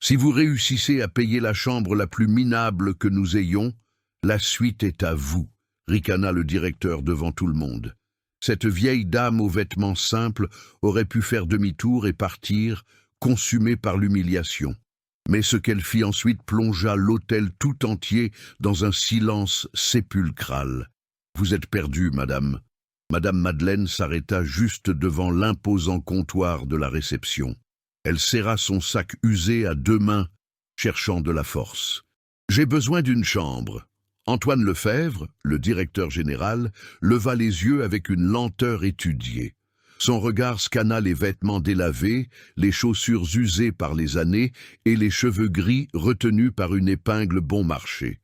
Si vous réussissez à payer la chambre la plus minable que nous ayons, la suite est à vous, ricana le directeur devant tout le monde. Cette vieille dame aux vêtements simples aurait pu faire demi-tour et partir, consumée par l'humiliation. Mais ce qu'elle fit ensuite plongea l'hôtel tout entier dans un silence sépulcral. « Vous êtes perdue, madame. » Madame Madeleine s'arrêta juste devant l'imposant comptoir de la réception. Elle serra son sac usé à deux mains, cherchant de la force. « J'ai besoin d'une chambre. » Antoine Lefebvre, le directeur général, leva les yeux avec une lenteur étudiée. Son regard scanna les vêtements délavés, les chaussures usées par les années et les cheveux gris retenus par une épingle bon marché.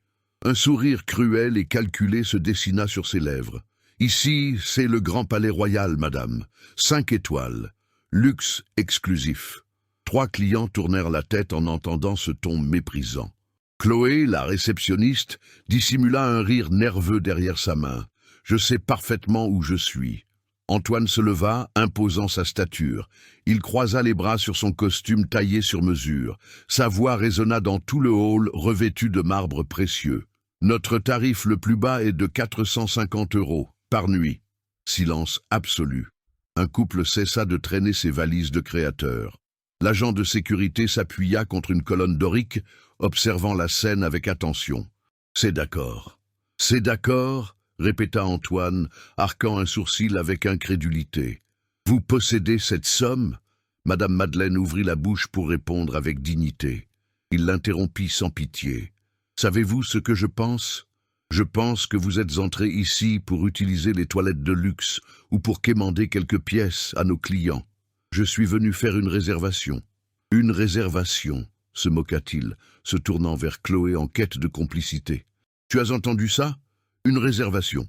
Un sourire cruel et calculé se dessina sur ses lèvres. « Ici, c'est le Grand Palais Royal, madame. 5 étoiles. Luxe exclusif. » 3 clients tournèrent la tête en entendant ce ton méprisant. Chloé, la réceptionniste, dissimula un rire nerveux derrière sa main. « Je sais parfaitement où je suis. » Antoine se leva, imposant sa stature. Il croisa les bras sur son costume taillé sur mesure. Sa voix résonna dans tout le hall revêtu de marbre précieux. « Notre tarif le plus bas est de 450 € par nuit. » Silence absolu. Un couple cessa de traîner ses valises de créateur. L'agent de sécurité s'appuya contre une colonne dorique, observant la scène avec attention. « C'est d'accord. C'est d'accord ?» répéta Antoine, arquant un sourcil avec incrédulité. « Vous possédez cette somme ?» Madame Madeleine ouvrit la bouche pour répondre avec dignité. Il l'interrompit sans pitié. « Savez-vous ce que je pense ? Je pense que vous êtes entré ici pour utiliser les toilettes de luxe ou pour quémander quelques pièces à nos clients. Je suis venu faire une réservation. » « Une réservation ?» se moqua-t-il, se tournant vers Chloé en quête de complicité. « Tu as entendu ça ? Une réservation. »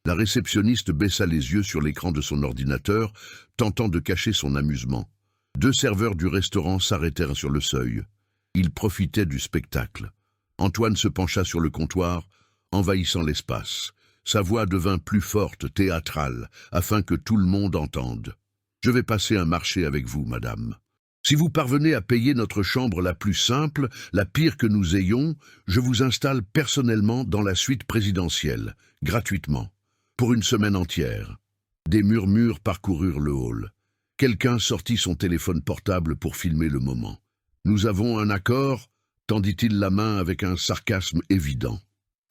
La réceptionniste baissa les yeux sur l'écran de son ordinateur, tentant de cacher son amusement. 2 serveurs du restaurant s'arrêtèrent sur le seuil. Ils profitaient du spectacle. Antoine se pencha sur le comptoir, envahissant l'espace. Sa voix devint plus forte, théâtrale, afin que tout le monde entende. « Je vais passer un marché avec vous, madame. Si vous parvenez à payer notre chambre la plus simple, la pire que nous ayons, je vous installe personnellement dans la suite présidentielle, gratuitement, pour une semaine entière. » Des murmures parcoururent le hall. Quelqu'un sortit son téléphone portable pour filmer le moment. « Nous avons un accord ?» tendit-il la main avec un sarcasme évident.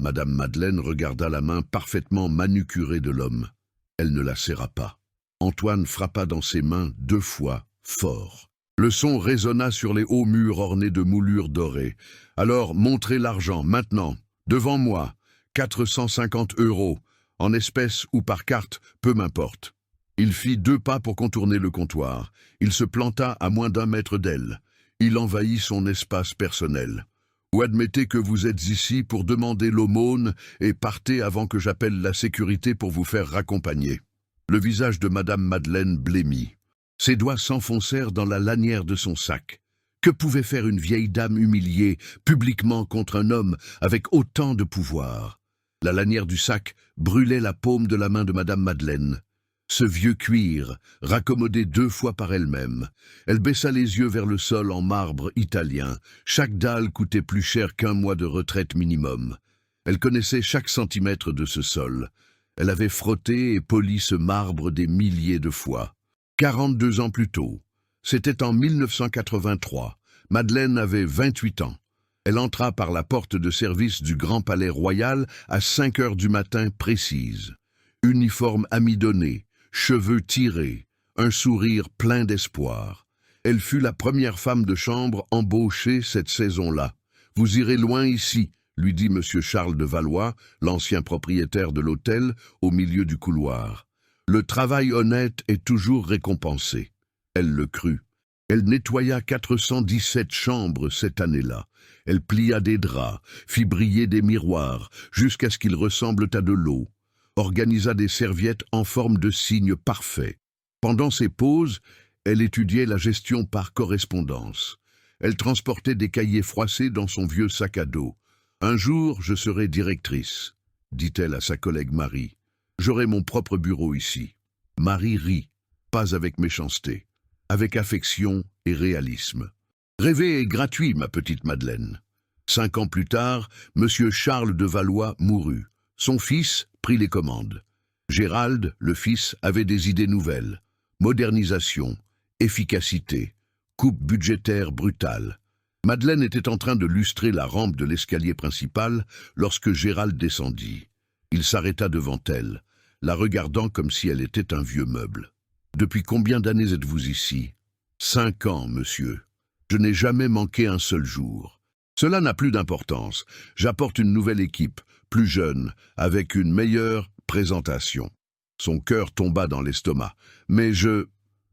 Madame Madeleine regarda la main parfaitement manucurée de l'homme. Elle ne la serra pas. Antoine frappa dans ses mains 2 fois, fort. Le son résonna sur les hauts murs ornés de moulures dorées. « Alors, montrez l'argent, maintenant, devant moi, 450 €, en espèces ou par carte, peu m'importe. » Il fit 2 pas pour contourner le comptoir. Il se planta à moins d'1 mètre d'elle. Il envahit son espace personnel. « Ou admettez que vous êtes ici pour demander l'aumône et partez avant que j'appelle la sécurité pour vous faire raccompagner. » Le visage de Madame Madeleine blêmit. Ses doigts s'enfoncèrent dans la lanière de son sac. Que pouvait faire une vieille dame humiliée, publiquement contre un homme avec autant de pouvoir? La lanière du sac brûlait la paume de la main de Madame Madeleine. Ce vieux cuir, raccommodé 2 fois par elle-même. Elle baissa les yeux vers le sol en marbre italien. Chaque dalle coûtait plus cher qu'1 mois de retraite minimum. Elle connaissait chaque centimètre de ce sol. Elle avait frotté et poli ce marbre des milliers de fois. 42 ans plus tôt, c'était en 1983, Madeleine avait 28 ans. Elle entra par la porte de service du Grand Palais Royal à 5 heures du matin précise. Uniforme amidonné, cheveux tirés, un sourire plein d'espoir. Elle fut la première femme de chambre embauchée cette saison-là. « Vous irez loin ici », lui dit M. Charles de Valois, l'ancien propriétaire de l'hôtel, au milieu du couloir. Le travail honnête est toujours récompensé. Elle le crut. Elle nettoya 417 chambres cette année-là. Elle plia des draps, fit briller des miroirs, jusqu'à ce qu'ils ressemblent à de l'eau. Organisa des serviettes en forme de cygne parfait. Pendant ses pauses, elle étudiait la gestion par correspondance. Elle transportait des cahiers froissés dans son vieux sac à dos. « Un jour, je serai directrice », dit-elle à sa collègue Marie. « J'aurai mon propre bureau ici. » Marie rit, pas avec méchanceté, avec affection et réalisme. Rêver est gratuit, ma petite Madeleine. 5 ans plus tard, Monsieur Charles de Valois mourut. Son fils prit les commandes. Gérald, le fils, avait des idées nouvelles. Modernisation, efficacité, coupe budgétaire brutale. Madeleine était en train de lustrer la rampe de l'escalier principal lorsque Gérald descendit. Il s'arrêta devant elle, la regardant comme si elle était un vieux meuble. « Depuis combien d'années êtes-vous ici ?»« 5 ans, monsieur. Je n'ai jamais manqué un seul jour. Cela n'a plus d'importance. J'apporte une nouvelle équipe, plus jeune, avec une meilleure présentation. » Son cœur tomba dans l'estomac. « Mais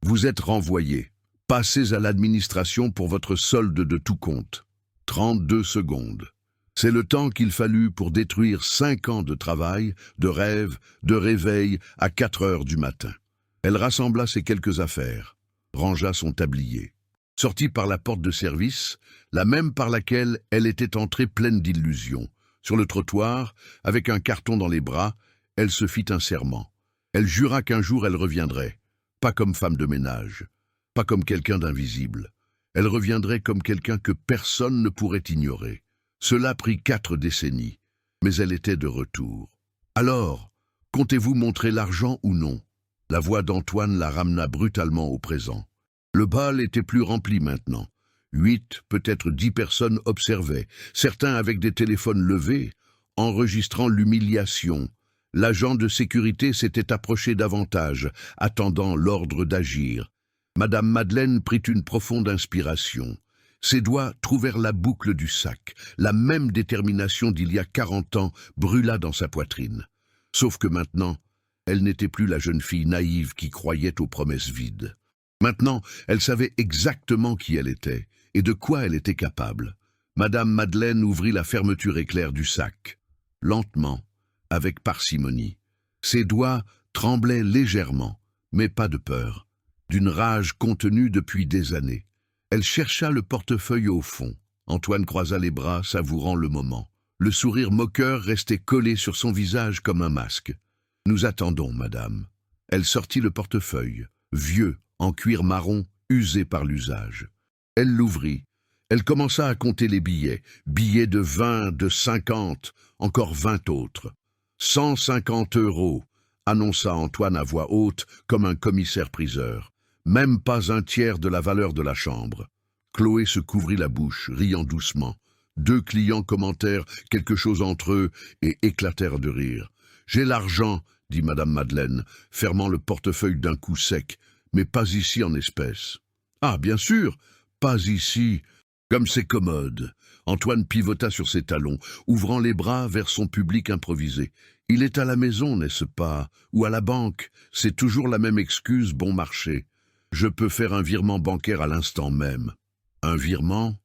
vous êtes renvoyé. Passez à l'administration pour votre solde de tout compte. » 32 secondes. C'est le temps qu'il fallut pour détruire 5 ans de travail, de rêve, de réveil à 4 heures du matin. Elle rassembla ses quelques affaires, rangea son tablier. Sortit par la porte de service, la même par laquelle elle était entrée pleine d'illusions. Sur le trottoir, avec un carton dans les bras, elle se fit un serment. Elle jura qu'un jour elle reviendrait, pas comme femme de ménage, pas comme quelqu'un d'invisible. Elle reviendrait comme quelqu'un que personne ne pourrait ignorer. Cela prit 4 décennies, mais elle était de retour. Alors, comptez-vous montrer l'argent ou non? La voix d'Antoine la ramena brutalement au présent. Le bal était plus rempli maintenant. 8, peut-être 10 personnes observaient, certains avec des téléphones levés, enregistrant l'humiliation. L'agent de sécurité s'était approché davantage, attendant l'ordre d'agir. Madame Madeleine prit une profonde inspiration. Ses doigts trouvèrent la boucle du sac. La même détermination d'il y a 40 ans brûla dans sa poitrine. Sauf que maintenant, elle n'était plus la jeune fille naïve qui croyait aux promesses vides. Maintenant, elle savait exactement qui elle était et de quoi elle était capable. Madame Madeleine ouvrit la fermeture éclair du sac. Lentement, avec parcimonie. Ses doigts tremblaient légèrement, mais pas de peur. D'une rage contenue depuis des années. Elle chercha le portefeuille au fond. Antoine croisa les bras, savourant le moment. Le sourire moqueur restait collé sur son visage comme un masque. « Nous attendons, madame. » Elle sortit le portefeuille, vieux, en cuir marron, usé par l'usage. Elle l'ouvrit. Elle commença à compter les billets. Billets de 20, de 50, encore 20 autres. 150 €, annonça Antoine à voix haute, comme un commissaire-priseur. Même pas un tiers de la valeur de la chambre. Chloé se couvrit la bouche, riant doucement. 2 clients commentèrent quelque chose entre eux et éclatèrent de rire. « J'ai l'argent, » dit Madame Madeleine, fermant le portefeuille d'un coup sec, « mais pas ici en espèces. »« Ah, bien sûr, pas ici. Comme c'est commode. » Antoine pivota sur ses talons, ouvrant les bras vers son public improvisé. « Il est à la maison, n'est-ce pas? Ou à la banque? C'est toujours la même excuse, bon marché. Je peux faire un virement bancaire à l'instant même. » Un virement?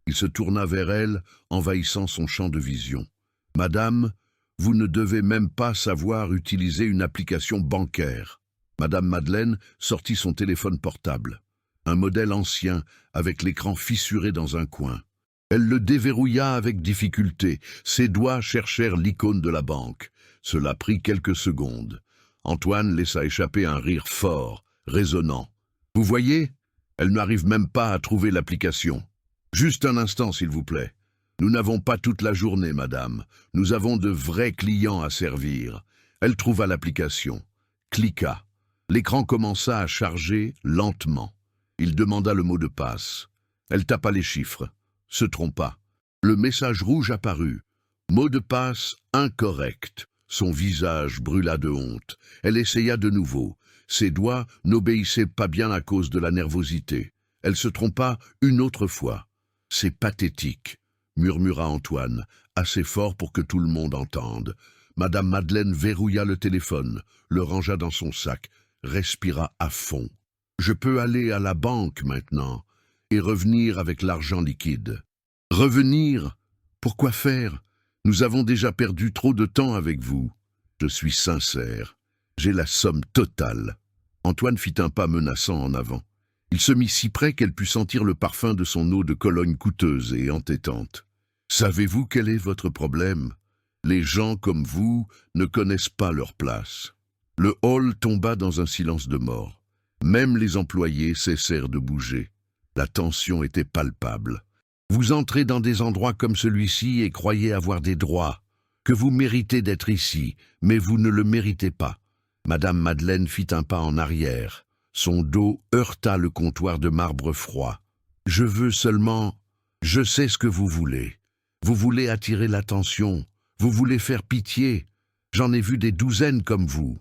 Il se tourna vers elle, envahissant son champ de vision. « Madame, vous ne devez même pas savoir utiliser une application bancaire. » Madame Madeleine sortit son téléphone portable. Un modèle ancien, avec l'écran fissuré dans un coin. Elle le déverrouilla avec difficulté. Ses doigts cherchèrent l'icône de la banque. Cela prit quelques secondes. Antoine laissa échapper un rire fort, résonnant. « Vous voyez, elle n'arrive même pas à trouver l'application. Juste un instant, s'il vous plaît. Nous n'avons pas toute la journée, madame. Nous avons de vrais clients à servir. » Elle trouva l'application. Cliqua. L'écran commença à charger lentement. Il demanda le mot de passe. Elle tapa les chiffres. Se trompa. Le message rouge apparut. Mot de passe incorrect. Son visage brûla de honte. Elle essaya de nouveau. Ses doigts n'obéissaient pas bien à cause de la nervosité. Elle se trompa une autre fois. « C'est pathétique », murmura Antoine, assez fort pour que tout le monde entende. Madame Madeleine verrouilla le téléphone, le rangea dans son sac, respira à fond. « Je peux aller à la banque maintenant et revenir avec l'argent liquide. »« Revenir? Pourquoi faire? Nous avons déjà perdu trop de temps avec vous. Je suis sincère. J'ai la somme totale. » Antoine fit un pas menaçant en avant. Il se mit si près qu'elle put sentir le parfum de son eau de Cologne coûteuse et entêtante. « Savez-vous quel est votre problème? Les gens comme vous ne connaissent pas leur place. » Le hall tomba dans un silence de mort. Même les employés cessèrent de bouger. La tension était palpable. Vous entrez dans des endroits comme celui-ci et croyez avoir des droits, que vous méritez d'être ici, mais vous ne le méritez pas. Madame Madeleine fit un pas en arrière. Son dos heurta le comptoir de marbre froid. Je veux seulement... Je sais ce que vous voulez. Vous voulez attirer l'attention. Vous voulez faire pitié. J'en ai vu des douzaines comme vous.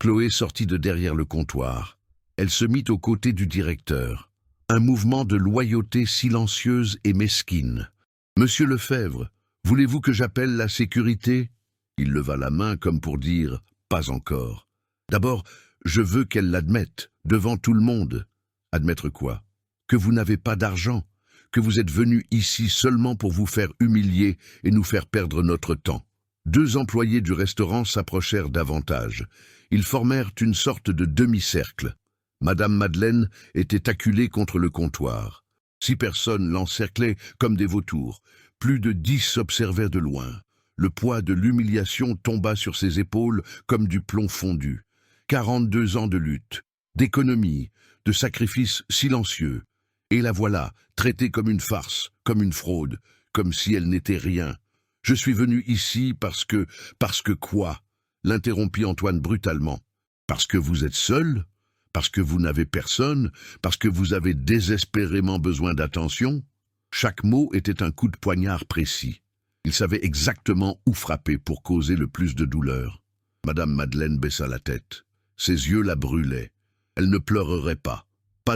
Chloé sortit de derrière le comptoir. Elle se mit aux côtés du directeur. Un mouvement de loyauté silencieuse et mesquine. « Monsieur Lefebvre, voulez-vous que j'appelle la sécurité ?» Il leva la main comme pour dire « pas encore ». D'abord, je veux qu'elle l'admette, devant tout le monde. Admettre quoi? Que vous n'avez pas d'argent, que vous êtes venu ici seulement pour vous faire humilier et nous faire perdre notre temps. Deux employés du restaurant s'approchèrent davantage. Ils formèrent une sorte de demi-cercle. Madame Madeleine était acculée contre le comptoir. 6 personnes l'encerclaient comme des vautours. Plus de 10 observaient de loin. Le poids de l'humiliation tomba sur ses épaules comme du plomb fondu. 42 ans de lutte, d'économie, de sacrifices silencieux. Et la voilà, traitée comme une farce, comme une fraude, comme si elle n'était rien. « Je suis venu ici parce que quoi ?» l'interrompit Antoine brutalement. « Parce que vous êtes seul ? Parce que vous n'avez personne? Parce que vous avez désespérément besoin d'attention ?» Chaque mot était un coup de poignard précis. Il savait exactement où frapper pour causer le plus de douleur. Madame Madeleine baissa la tête. Ses yeux la brûlaient. Elle ne pleurerait pas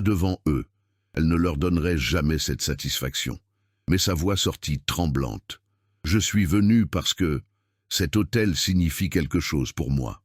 devant eux. Elle ne leur donnerait jamais cette satisfaction. Mais sa voix sortit tremblante. « Je suis venu parce que cet hôtel signifie quelque chose pour moi. »«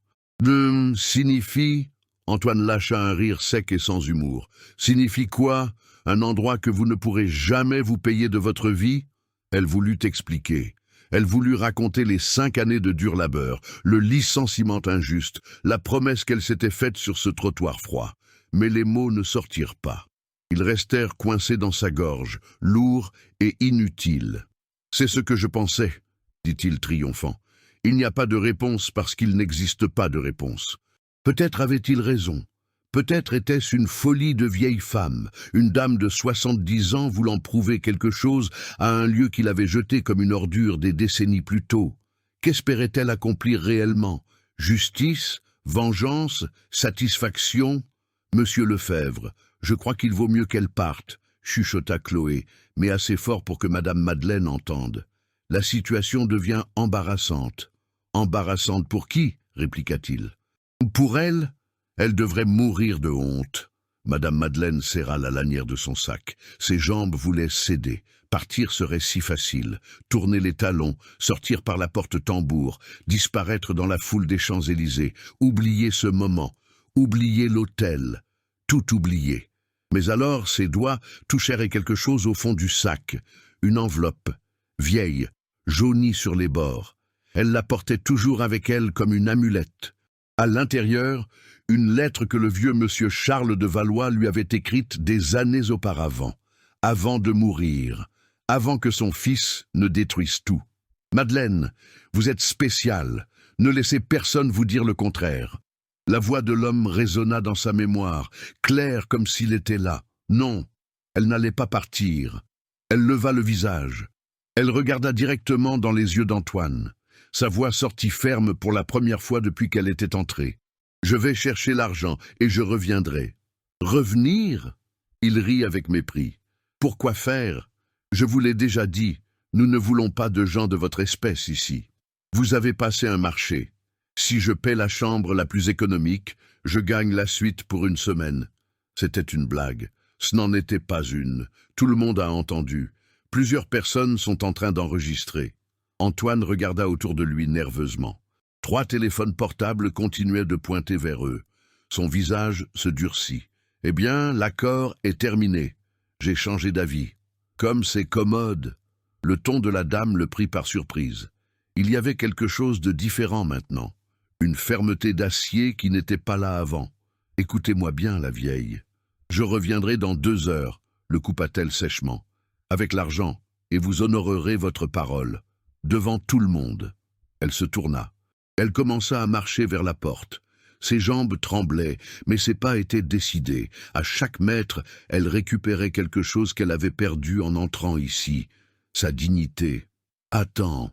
Signifie ?» Antoine lâcha un rire sec et sans humour. « Signifie quoi? Un endroit que vous ne pourrez jamais vous payer de votre vie ?» Elle voulut expliquer. Elle voulut raconter les 5 années de dur labeur, le licenciement injuste, la promesse qu'elle s'était faite sur ce trottoir froid. Mais les mots ne sortirent pas. Ils restèrent coincés dans sa gorge, lourds et inutiles. « C'est ce que je pensais, » dit-il triomphant. « Il n'y a pas de réponse parce qu'il n'existe pas de réponse. » Peut-être avait-il raison. Peut-être était-ce une folie de vieille femme, une dame de 70 ans voulant prouver quelque chose à un lieu qu'il avait jeté comme une ordure des décennies plus tôt. Qu'espérait-elle accomplir réellement? Justice? Vengeance? Satisfaction? « Monsieur Lefebvre, je crois qu'il vaut mieux qu'elle parte, » chuchota Chloé, mais assez fort pour que Madame Madeleine entende. « La situation devient embarrassante. »« Embarrassante pour qui ?» répliqua-t-il. « Pour elle? Elle devrait mourir de honte. » Madame Madeleine serra la lanière de son sac. Ses jambes voulaient céder. Partir serait si facile. Tourner les talons, sortir par la porte tambour, disparaître dans la foule des Champs-Élysées, oublier ce moment, oublier l'hôtel, tout oublier. Mais alors ses doigts touchèrent à quelque chose au fond du sac, une enveloppe, vieille, jaunie sur les bords. Elle la portait toujours avec elle comme une amulette. À l'intérieur, une lettre que le vieux monsieur Charles de Valois lui avait écrite des années auparavant, avant de mourir, avant que son fils ne détruise tout. « Madeleine, vous êtes spéciale, ne laissez personne vous dire le contraire. » La voix de l'homme résonna dans sa mémoire, claire comme s'il était là. Non, elle n'allait pas partir. Elle leva le visage. Elle regarda directement dans les yeux d'Antoine. Sa voix sortit ferme pour la première fois depuis qu'elle était entrée. « Je vais chercher l'argent et je reviendrai. »« Revenir ?» Il rit avec mépris. « Pourquoi faire? Je vous l'ai déjà dit, nous ne voulons pas de gens de votre espèce ici. Vous avez passé un marché. Si je paie la chambre la plus économique, je gagne la suite pour 1 semaine. » C'était une blague. Ce n'en était pas une. Tout le monde a entendu. Plusieurs personnes sont en train d'enregistrer. Antoine regarda autour de lui nerveusement. 3 téléphones portables continuaient de pointer vers eux. Son visage se durcit. « Eh bien, l'accord est terminé. J'ai changé d'avis. Comme c'est commode. » Le ton de la dame le prit par surprise. Il y avait quelque chose de différent maintenant. Une fermeté d'acier qui n'était pas là avant. « Écoutez-moi bien, la vieille. Je reviendrai dans 2 heures, le coupa-t-elle sèchement, avec l'argent, et vous honorerez votre parole, devant tout le monde. » Elle se tourna. Elle commença à marcher vers la porte. Ses jambes tremblaient, mais ses pas étaient décidés. À chaque mètre, elle récupérait quelque chose qu'elle avait perdu en entrant ici. Sa dignité. « Attends !»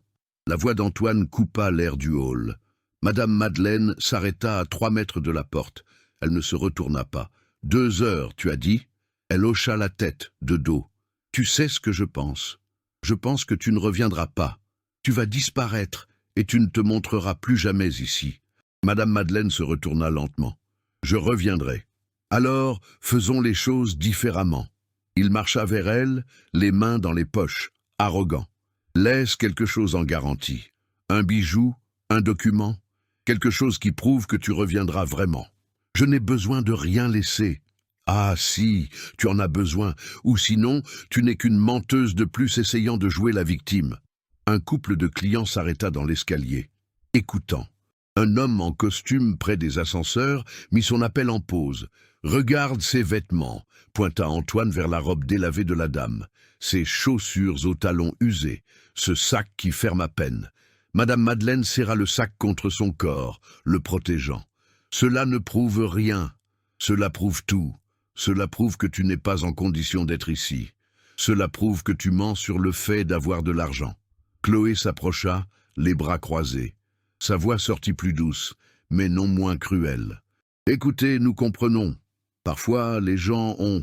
La voix d'Antoine coupa l'air du hall. Madame Madeleine s'arrêta à 3 mètres de la porte. Elle ne se retourna pas. « 2 heures, tu as dit ?» Elle hocha la tête, de dos. « Tu sais ce que je pense. Je pense que tu ne reviendras pas. Tu vas disparaître et tu ne te montreras plus jamais ici. » Madame Madeleine se retourna lentement. « Je reviendrai. Alors, faisons les choses différemment. » Il marcha vers elle, les mains dans les poches, arrogant. « Laisse quelque chose en garantie. Un bijou, un document, quelque chose qui prouve que tu reviendras vraiment. Je n'ai besoin de rien laisser. » Ah si, tu en as besoin, ou sinon, tu n'es qu'une menteuse de plus essayant de jouer la victime. Un couple de clients s'arrêta dans l'escalier, écoutant. Un homme en costume près des ascenseurs mit son appel en pause. « Regarde ses vêtements », pointa Antoine vers la robe délavée de la dame. Ses chaussures aux talons usés, ce sac qui ferme à peine. Madame Madeleine serra le sac contre son corps, le protégeant. « Cela ne prouve rien. Cela prouve tout. Cela prouve que tu n'es pas en condition d'être ici. Cela prouve que tu mens sur le fait d'avoir de l'argent. » Chloé s'approcha, les bras croisés. Sa voix sortit plus douce, mais non moins cruelle. « Écoutez, nous comprenons. Parfois, les gens ont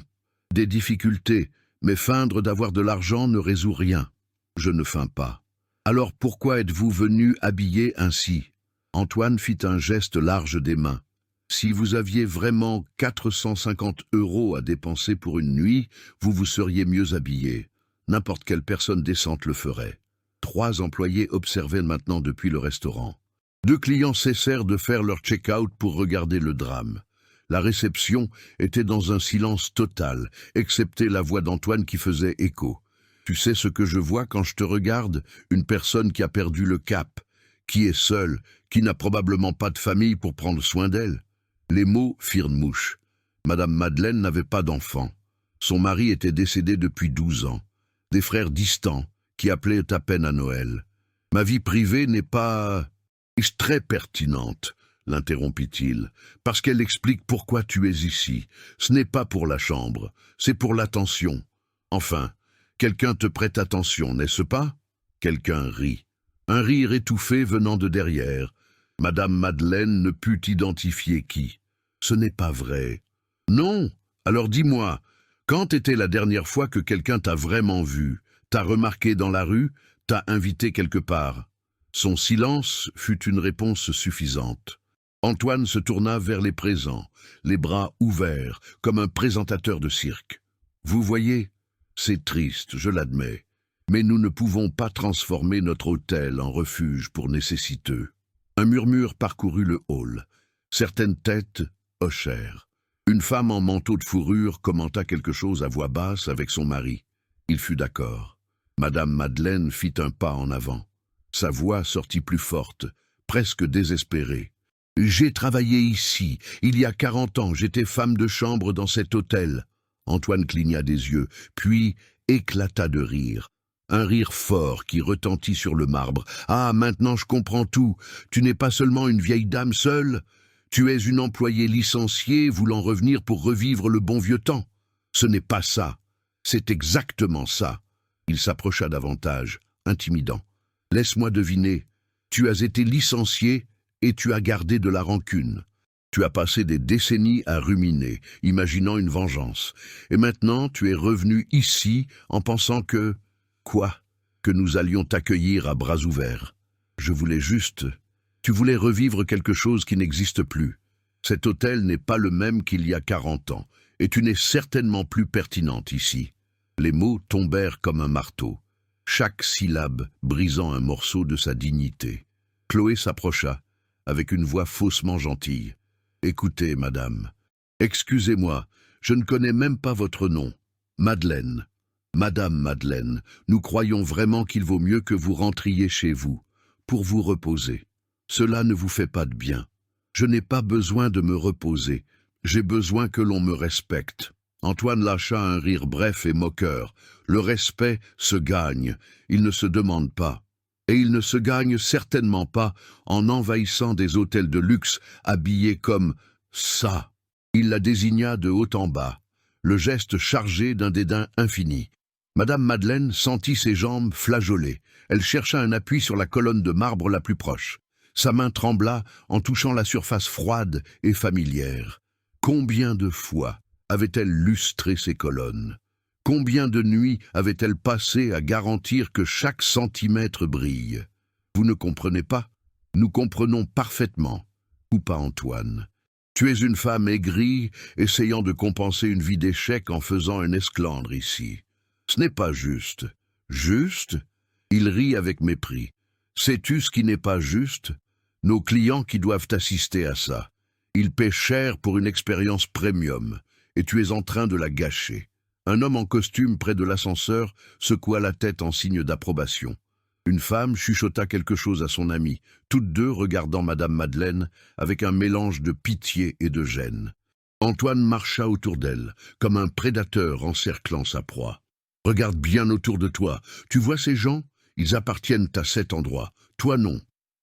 des difficultés, mais feindre d'avoir de l'argent ne résout rien. Je ne feins pas. Alors pourquoi êtes-vous venu habillé ainsi ?» Antoine fit un geste large des mains. « Si vous aviez vraiment 450 € à dépenser pour une nuit, vous seriez mieux habillé. N'importe quelle personne décente le ferait. » 3 employés observaient maintenant depuis le restaurant. 2 clients cessèrent de faire leur check-out pour regarder le drame. La réception était dans un silence total, excepté la voix d'Antoine qui faisait écho. « Tu sais ce que je vois quand je te regarde? Une personne qui a perdu le cap, qui est seule, qui n'a probablement pas de famille pour prendre soin d'elle. » Les mots firent mouche. Madame Madeleine n'avait pas d'enfant. Son mari était décédé depuis 12 ans. Des frères distants, qui appelaient à peine à Noël. « Ma vie privée n'est pas très pertinente, » l'interrompit-il, « parce qu'elle explique pourquoi tu es ici. Ce n'est pas pour la chambre, c'est pour l'attention. Enfin, quelqu'un te prête attention, n'est-ce pas ?» Quelqu'un rit. Un rire étouffé venant de derrière. Madame Madeleine ne put identifier qui. « Ce n'est pas vrai. »« Non. Alors dis-moi, quand était la dernière fois que quelqu'un t'a vraiment vu, t'a remarqué dans la rue, t'a invité quelque part ?» Son silence fut une réponse suffisante. Antoine se tourna vers les présents, les bras ouverts, comme un présentateur de cirque. « Vous voyez, c'est triste, je l'admets, mais nous ne pouvons pas transformer notre hôtel en refuge pour nécessiteux. » Un murmure parcourut le hall. Certaines têtes hochèrent. Une femme en manteau de fourrure commenta quelque chose à voix basse avec son mari. Il fut d'accord. Madame Madeleine fit un pas en avant. Sa voix sortit plus forte, presque désespérée. « J'ai travaillé ici. Il y a 40 ans, j'étais femme de chambre dans cet hôtel. » Antoine cligna des yeux, puis éclata de rire. Un rire fort qui retentit sur le marbre. « Ah, maintenant je comprends tout. Tu n'es pas seulement une vieille dame seule. Tu es une employée licenciée voulant revenir pour revivre le bon vieux temps. Ce n'est pas ça. C'est exactement ça. » Il s'approcha davantage, intimidant. « Laisse-moi deviner. Tu as été licenciée et tu as gardé de la rancune. Tu as passé des décennies à ruminer, imaginant une vengeance. Et maintenant tu es revenu ici en pensant que... Quoi? Que nous allions t'accueillir à bras ouverts. Je voulais juste... Tu voulais revivre quelque chose qui n'existe plus. Cet hôtel n'est pas le même qu'il y a 40 ans, et tu n'es certainement plus pertinente ici. » Les mots tombèrent comme un marteau, chaque syllabe brisant un morceau de sa dignité. Chloé s'approcha, avec une voix faussement gentille. « Écoutez, madame. Excusez-moi, je ne connais même pas votre nom. Madeleine. Madame Madeleine, nous croyons vraiment qu'il vaut mieux que vous rentriez chez vous, pour vous reposer. Cela ne vous fait pas de bien. Je n'ai pas besoin de me reposer. J'ai besoin que l'on me respecte. » Antoine lâcha un rire bref et moqueur. « Le respect se gagne, il ne se demande pas. » Et il ne se gagne certainement pas en envahissant des hôtels de luxe habillés comme ça. Il la désigna de haut en bas, le geste chargé d'un dédain infini. Madame Madeleine sentit ses jambes flageoler. Elle chercha un appui sur la colonne de marbre la plus proche. Sa main trembla en touchant la surface froide et familière. Combien de fois avait-elle lustré ces colonnes? Combien de nuits avait-elle passé à garantir que chaque centimètre brille? Vous ne comprenez pas? Nous comprenons parfaitement. Coupa Antoine. Tu es une femme aigrie, essayant de compenser une vie d'échec en faisant un esclandre ici. Ce n'est pas juste. Juste? Il rit avec mépris. Sais-tu ce qui n'est pas juste? Nos clients qui doivent assister à ça. Ils paient cher pour une expérience premium, et tu es en train de la gâcher. Un homme en costume près de l'ascenseur secoua la tête en signe d'approbation. Une femme chuchota quelque chose à son amie, toutes deux regardant Madame Madeleine avec un mélange de pitié et de gêne. Antoine marcha autour d'elle, comme un prédateur encerclant sa proie. « Regarde bien autour de toi. Tu vois ces gens? Ils appartiennent à cet endroit. Toi non.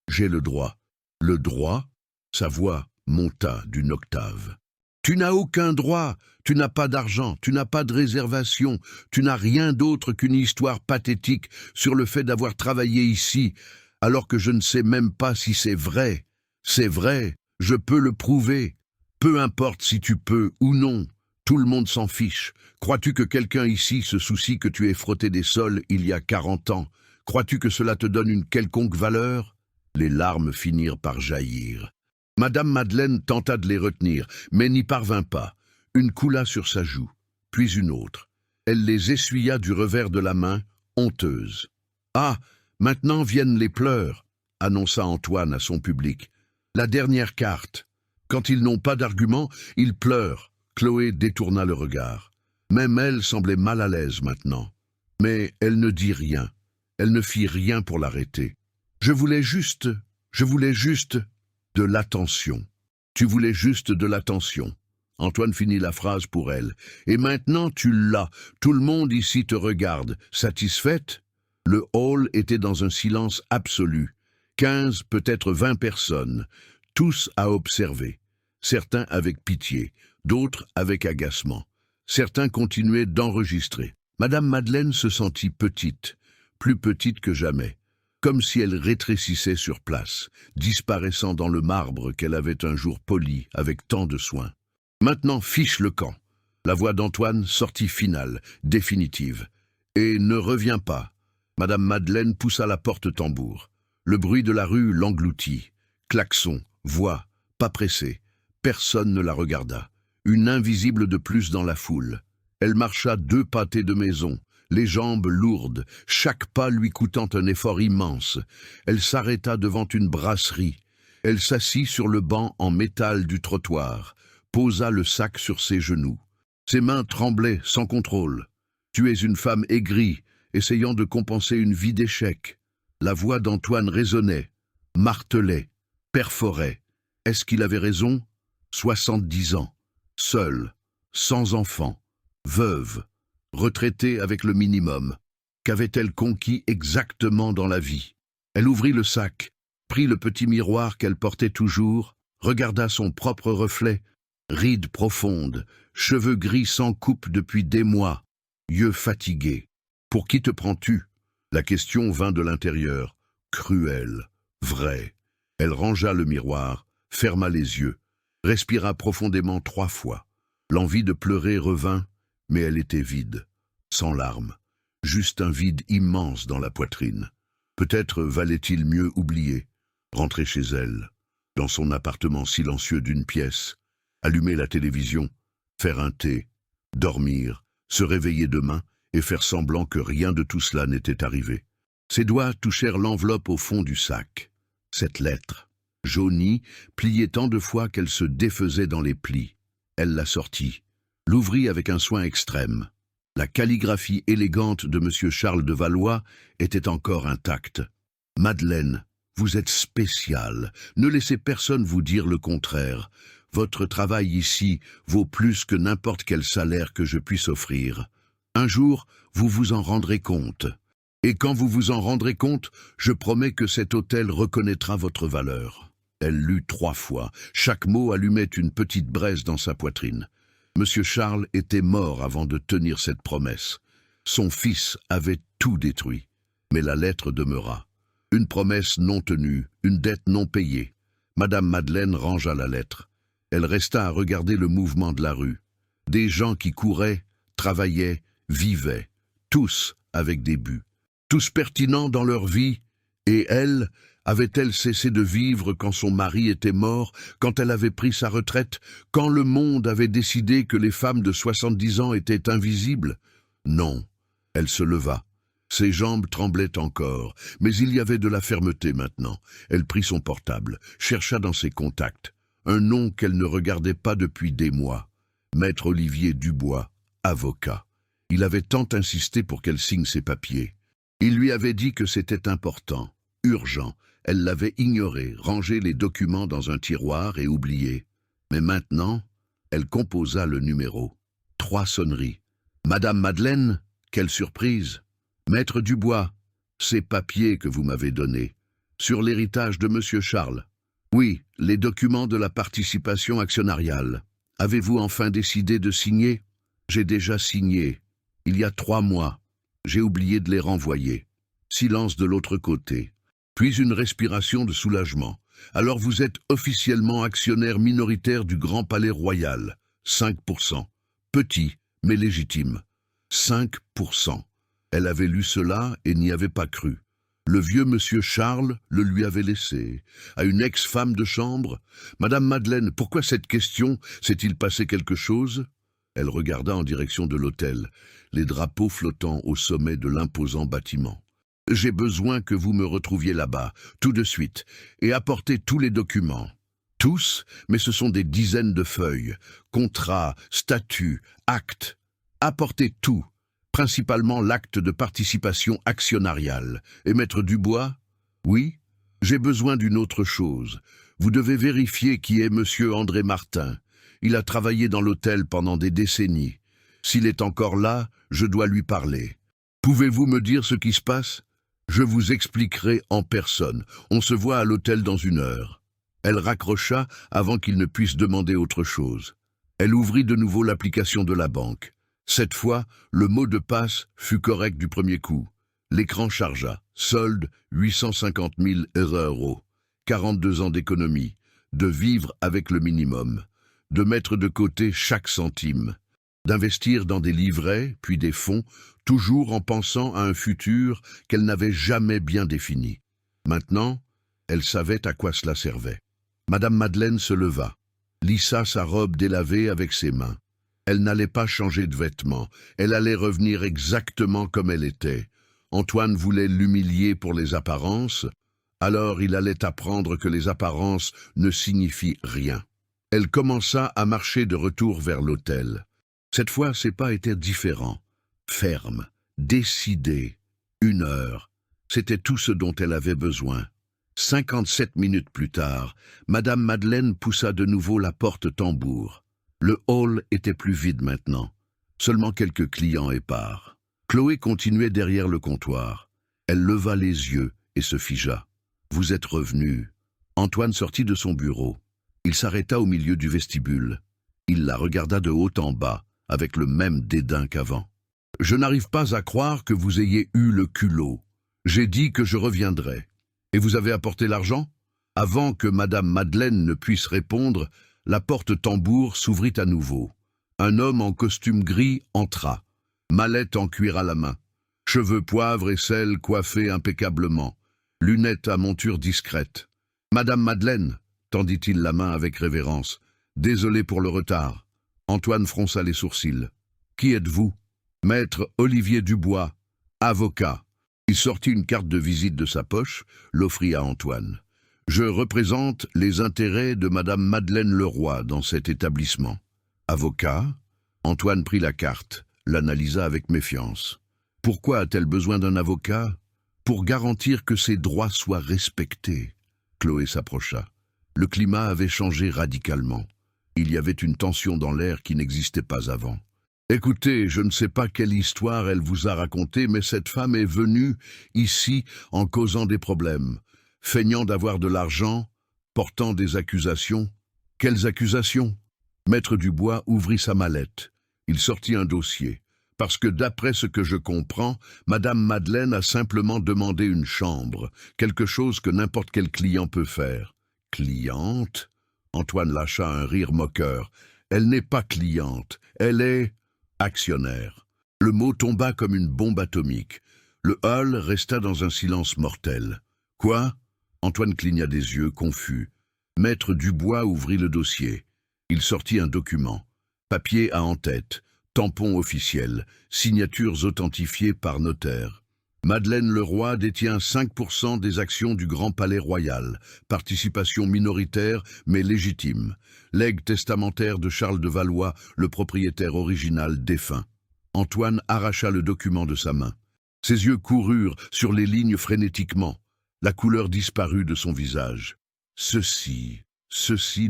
J'ai le droit. » « Le droit ?» Sa voix monta d'une octave. « Tu n'as aucun droit. Tu n'as pas d'argent. Tu n'as pas de réservation. Tu n'as rien d'autre qu'une histoire pathétique sur le fait d'avoir travaillé ici, alors que je ne sais même pas si c'est vrai. C'est vrai. Je peux le prouver. Peu importe si tu peux ou non. Tout le monde s'en fiche. Crois-tu que quelqu'un ici se soucie que tu aies frotté des sols il y a 40 ans? Crois-tu que cela te donne une quelconque valeur ?» Les larmes finirent par jaillir. Madame Madeleine tenta de les retenir, mais n'y parvint pas. Une coula sur sa joue, puis une autre. Elle les essuya du revers de la main, honteuse. « Ah, maintenant viennent les pleurs !» annonça Antoine à son public. « La dernière carte. Quand ils n'ont pas d'argument, ils pleurent. » Chloé détourna le regard. Même elle semblait mal à l'aise maintenant. Mais elle ne dit rien. Elle ne fit rien pour l'arrêter. Je voulais juste de l'attention. Tu voulais juste de l'attention. Antoine finit la phrase pour elle. Et maintenant tu l'as. Tout le monde ici te regarde. Satisfaite? Le hall était dans un silence absolu. 15, peut-être 20 personnes. Tous à observer. Certains avec pitié, d'autres avec agacement. Certains continuaient d'enregistrer. Madame Madeleine se sentit petite, plus petite que jamais. Comme si elle rétrécissait sur place, disparaissant dans le marbre qu'elle avait un jour poli avec tant de soin. Maintenant fiche le camp. La voix d'Antoine sortit finale, définitive. Et ne reviens pas. Madame Madeleine poussa la porte-tambour. Le bruit de la rue l'engloutit. Klaxon, voix, pas pressé. Personne ne la regarda. Une invisible de plus dans la foule. Elle marcha 2 pâtés de maison. Les jambes lourdes, chaque pas lui coûtant un effort immense. Elle s'arrêta devant une brasserie. Elle s'assit sur le banc en métal du trottoir, posa le sac sur ses genoux. Ses mains tremblaient sans contrôle. « Tu es une femme aigrie, essayant de compenser une vie d'échec. » La voix d'Antoine résonnait, martelait, perforait. Est-ce qu'il avait raison? 70 ans, seule, sans enfant, veuve. Retraitée avec le minimum. Qu'avait-elle conquis exactement dans la vie? Elle ouvrit le sac, prit le petit miroir qu'elle portait toujours, regarda son propre reflet, rides profondes, cheveux gris sans coupe depuis des mois, yeux fatigués. Pour qui te prends-tu? La question vint de l'intérieur, cruelle, vraie. Elle rangea le miroir, ferma les yeux, respira profondément 3 fois. L'envie de pleurer revint, mais elle était vide, sans larmes, juste un vide immense dans la poitrine. Peut-être valait-il mieux oublier, rentrer chez elle, dans son appartement silencieux d'une pièce, allumer la télévision, faire un thé, dormir, se réveiller demain et faire semblant que rien de tout cela n'était arrivé. Ses doigts touchèrent l'enveloppe au fond du sac. Cette lettre, jaunie, pliée tant de fois qu'elle se défaisait dans les plis. Elle la sortit. L'ouvrit avec un soin extrême. La calligraphie élégante de M. Charles de Valois était encore intacte. « Madeleine, vous êtes spéciale. Ne laissez personne vous dire le contraire. Votre travail ici vaut plus que n'importe quel salaire que je puisse offrir. Un jour, vous vous en rendrez compte. Et quand vous vous en rendrez compte, je promets que cet hôtel reconnaîtra votre valeur. » Elle lut 3 fois. Chaque mot allumait une petite braise dans sa poitrine. Monsieur Charles était mort avant de tenir cette promesse. Son fils avait tout détruit. Mais la lettre demeura. Une promesse non tenue, une dette non payée. Madame Madeleine rangea la lettre. Elle resta à regarder le mouvement de la rue. Des gens qui couraient, travaillaient, vivaient, tous avec des buts, tous pertinents dans leur vie, et elle, avait-elle cessé de vivre quand son mari était mort, quand elle avait pris sa retraite, quand le monde avait décidé que les femmes de 70 ans étaient invisibles? Non, elle se leva. Ses jambes tremblaient encore, mais il y avait de la fermeté maintenant. Elle prit son portable, chercha dans ses contacts. Un nom qu'elle ne regardait pas depuis des mois. Maître Olivier Dubois, avocat. Il avait tant insisté pour qu'elle signe ses papiers. Il lui avait dit que c'était important, urgent. Elle l'avait ignoré, rangé les documents dans un tiroir et oublié. Mais maintenant, elle composa le numéro. 3 sonneries. « Madame Madeleine, quelle surprise! Maître Dubois, ces papiers que vous m'avez donnés, sur l'héritage de Monsieur Charles. Oui, les documents de la participation actionnariale. Avez-vous enfin décidé de signer? J'ai déjà signé. Il y a 3 mois. J'ai oublié de les renvoyer. » Silence de l'autre côté. Puis une respiration de soulagement. « Alors vous êtes officiellement actionnaire minoritaire du Grand Palais Royal. 5%. Petit, mais légitime. 5%. Elle avait lu cela et n'y avait pas cru. Le vieux monsieur Charles le lui avait laissé. À une ex-femme de chambre. « Madame Madeleine, pourquoi cette question? S'est-il passé quelque chose ?» Elle regarda en direction de l'hôtel, les drapeaux flottant au sommet de l'imposant bâtiment. « J'ai besoin que vous me retrouviez là-bas, tout de suite, et apportez tous les documents. » Tous, mais ce sont des dizaines de feuilles, contrats, statuts, actes. Apportez tout. Principalement l'acte de participation actionnariale. Et Maître Dubois? Oui, j'ai besoin d'une autre chose. Vous devez vérifier qui est Monsieur André Martin. Il a travaillé dans l'hôtel pendant des décennies. S'il est encore là, je dois lui parler. Pouvez-vous me dire ce qui se passe? Je vous expliquerai en personne. On se voit à l'hôtel dans 1 heure. Elle raccrocha avant qu'il ne puisse demander autre chose. Elle ouvrit de nouveau l'application de la banque. Cette fois, le mot de passe fut correct du premier coup. L'écran chargea. Solde 850 000 €. 42 ans d'économie. De vivre avec le minimum. De mettre de côté chaque centime. D'investir dans des livrets, puis des fonds, toujours en pensant à un futur qu'elle n'avait jamais bien défini. Maintenant, elle savait à quoi cela servait. Madame Madeleine se leva, lissa sa robe délavée avec ses mains. Elle n'allait pas changer de vêtements, elle allait revenir exactement comme elle était. Antoine voulait l'humilier pour les apparences, alors il allait apprendre que les apparences ne signifient rien. Elle commença à marcher de retour vers l'hôtel. Cette fois, ses pas étaient différents, fermes, décidés. 1 heure, c'était tout ce dont elle avait besoin. 57 minutes plus tard, Madame Madeleine poussa de nouveau la porte tambour. Le hall était plus vide maintenant, seulement quelques clients épars. Chloé continuait derrière le comptoir. Elle leva les yeux et se figea. « Vous êtes revenu. » Antoine sortit de son bureau. Il s'arrêta au milieu du vestibule. Il la regarda de haut en bas, avec le même dédain qu'avant. « Je n'arrive pas à croire que vous ayez eu le culot. J'ai dit que je reviendrais. Et vous avez apporté l'argent ?» Avant que Madame Madeleine ne puisse répondre, la porte tambour s'ouvrit à nouveau. Un homme en costume gris entra, mallette en cuir à la main, cheveux poivre et sel coiffés impeccablement, lunettes à monture discrète. « Madame Madeleine !» tendit-il la main avec révérence. « Désolé pour le retard. » Antoine fronça les sourcils. « Qui êtes-vous » ? « Maître Olivier Dubois, avocat. » Il sortit une carte de visite de sa poche, l'offrit à Antoine. « Je représente les intérêts de Madame Madeleine Leroy dans cet établissement. » Avocat ? Antoine prit la carte, l'analysa avec méfiance. Pourquoi a-t-elle besoin d'un avocat ? Pour garantir que ses droits soient respectés. Chloé s'approcha. Le climat avait changé radicalement. Il y avait une tension dans l'air qui n'existait pas avant. Écoutez, je ne sais pas quelle histoire elle vous a racontée, mais cette femme est venue ici en causant des problèmes, feignant d'avoir de l'argent, portant des accusations. Quelles accusations? Maître Dubois ouvrit sa mallette. Il sortit un dossier. Parce que d'après ce que je comprends, Madame Madeleine a simplement demandé une chambre, quelque chose que n'importe quel client peut faire. Cliente? Antoine lâcha un rire moqueur. Elle n'est pas cliente, elle est actionnaire. Le mot tomba comme une bombe atomique. Le hall resta dans un silence mortel. Quoi? Antoine cligna des yeux, confus. Maître Dubois ouvrit le dossier. Il sortit un document. Papier à en-tête, tampon officiel, signatures authentifiées par notaire. Madeleine Leroy détient 5% des actions du Grand Palais Royal, participation minoritaire mais légitime. Legs testamentaire de Charles de Valois, le propriétaire original défunt. Antoine arracha le document de sa main. Ses yeux coururent sur les lignes frénétiquement. La couleur disparut de son visage. Ceci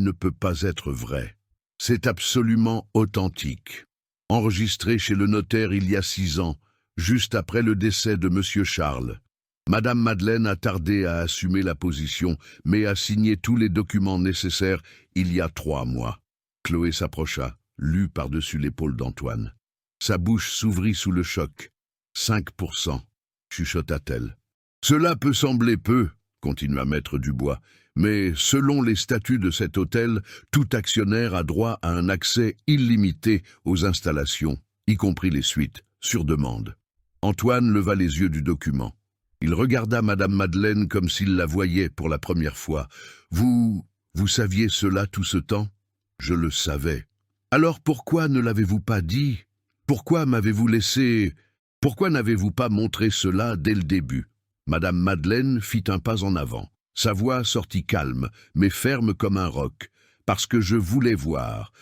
ne peut pas être vrai. C'est absolument authentique. Enregistré chez le notaire il y a 6 ans, juste après le décès de Monsieur Charles. Madame Madeleine a tardé à assumer la position, mais a signé tous les documents nécessaires il y a 3 mois. Chloé s'approcha, lut par-dessus l'épaule d'Antoine. Sa bouche s'ouvrit sous le choc. 5%, chuchota-t-elle. Cela peut sembler peu, continua Maître Dubois, mais selon les statuts de cet hôtel, tout actionnaire a droit à un accès illimité aux installations, y compris les suites, sur demande. Antoine leva les yeux du document. Il regarda Madame Madeleine comme s'il la voyait pour la première fois. Vous saviez cela tout ce temps? Je le savais. Alors pourquoi ne l'avez-vous pas dit? Pourquoi n'avez-vous pas montré cela dès le début? Madame Madeleine fit un pas en avant. Sa voix sortit calme, mais ferme comme un roc. Parce que je voulais voir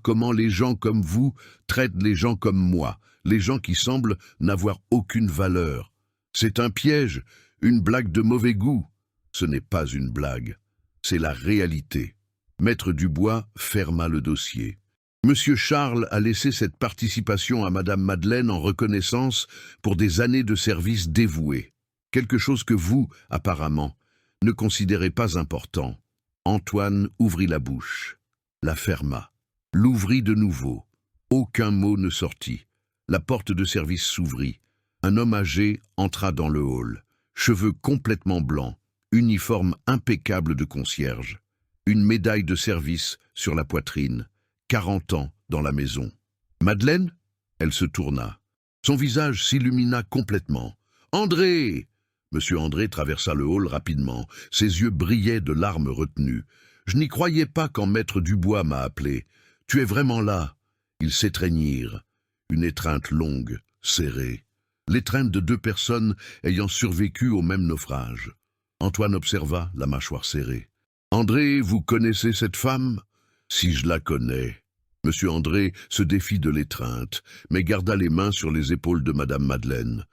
comment les gens comme vous traitent les gens comme moi, les gens qui semblent n'avoir aucune valeur. C'est un piège, une blague de mauvais goût. Ce n'est pas une blague, c'est la réalité. Maître Dubois ferma le dossier. Monsieur Charles a laissé cette participation à Madame Madeleine en reconnaissance pour des années de service dévouées. Quelque chose que vous, apparemment, ne considérez pas important. Antoine ouvrit la bouche, la ferma, l'ouvrit de nouveau. Aucun mot ne sortit. La porte de service s'ouvrit. Un homme âgé entra dans le hall, cheveux complètement blancs, uniforme impeccable de concierge, une médaille de service sur la poitrine, 40 ans dans la maison. Madeleine? Elle se tourna. Son visage s'illumina complètement. André! Monsieur André traversa le hall rapidement. Ses yeux brillaient de larmes retenues. Je n'y croyais pas quand Maître Dubois m'a appelé. Tu es vraiment là? Ils s'étreignirent. Une étreinte longue, serrée. L'étreinte de 2 personnes ayant survécu au même naufrage. Antoine observa, la mâchoire serrée. André, vous connaissez cette femme? Si je la connais. Monsieur André se défit de l'étreinte, mais garda les mains sur les épaules de Madame Madeleine.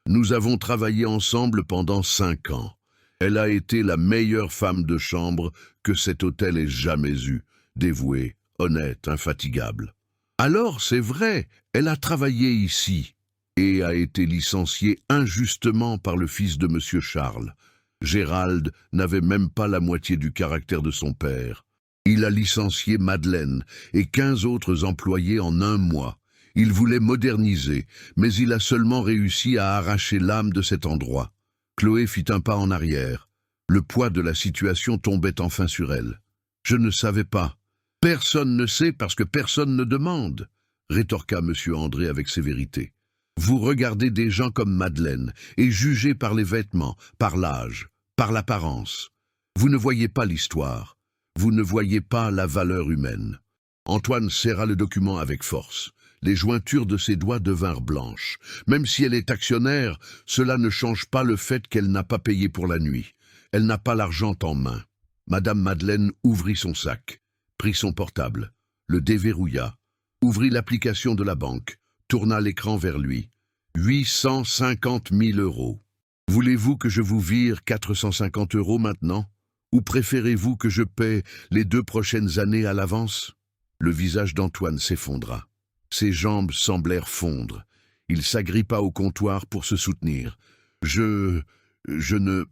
Nous avons travaillé ensemble pendant 5 ans. Elle a été la meilleure femme de chambre que cet hôtel ait jamais eue, dévouée, honnête, infatigable. Alors, c'est vrai, elle a travaillé ici et a été licenciée injustement par le fils de Monsieur Charles. Gérald n'avait même pas la moitié du caractère de son père. Il a licencié Madeleine et 15 autres employés en 1 mois. Il voulait moderniser, mais il a seulement réussi à arracher l'âme de cet endroit. Chloé fit un pas en arrière. Le poids de la situation tombait enfin sur elle. Je ne savais pas. Personne ne sait parce que personne ne demande, rétorqua Monsieur André avec sévérité. Vous regardez des gens comme Madeleine et jugez par les vêtements, par l'âge, par l'apparence. Vous ne voyez pas l'histoire. Vous ne voyez pas la valeur humaine. Antoine serra le document avec force. Les jointures de ses doigts devinrent blanches. Même si elle est actionnaire, cela ne change pas le fait qu'elle n'a pas payé pour la nuit. Elle n'a pas l'argent en main. Madame Madeleine ouvrit son sac, prit son portable, le déverrouilla, ouvrit l'application de la banque, tourna l'écran vers lui. 850 000 €. Voulez-vous que je vous vire 450 € maintenant? Ou préférez-vous que je paie les 2 prochaines années à l'avance? Le visage d'Antoine s'effondra. Ses jambes semblèrent fondre. Il s'agrippa au comptoir pour se soutenir. Je ne...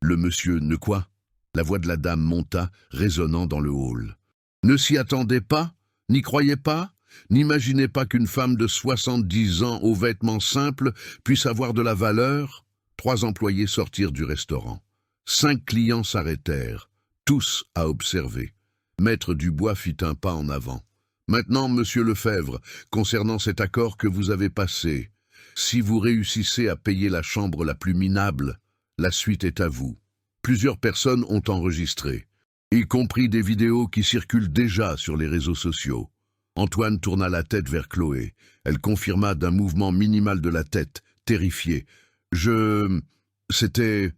Le monsieur ne quoi? La voix de la dame monta, résonnant dans le hall. Ne s'y attendez pas? N'y croyez pas? N'imaginez pas qu'une femme de 70 ans aux vêtements simples puisse avoir de la valeur? 3 employés sortirent du restaurant. 5 clients s'arrêtèrent, tous à observer. Maître Dubois fit un pas en avant. Maintenant, monsieur Lefebvre, concernant cet accord que vous avez passé, si vous réussissez à payer la chambre la plus minable, la suite est à vous. Plusieurs personnes ont enregistré, y compris des vidéos qui circulent déjà sur les réseaux sociaux. Antoine tourna la tête vers Chloé. Elle confirma d'un mouvement minimal de la tête, terrifiée. C'était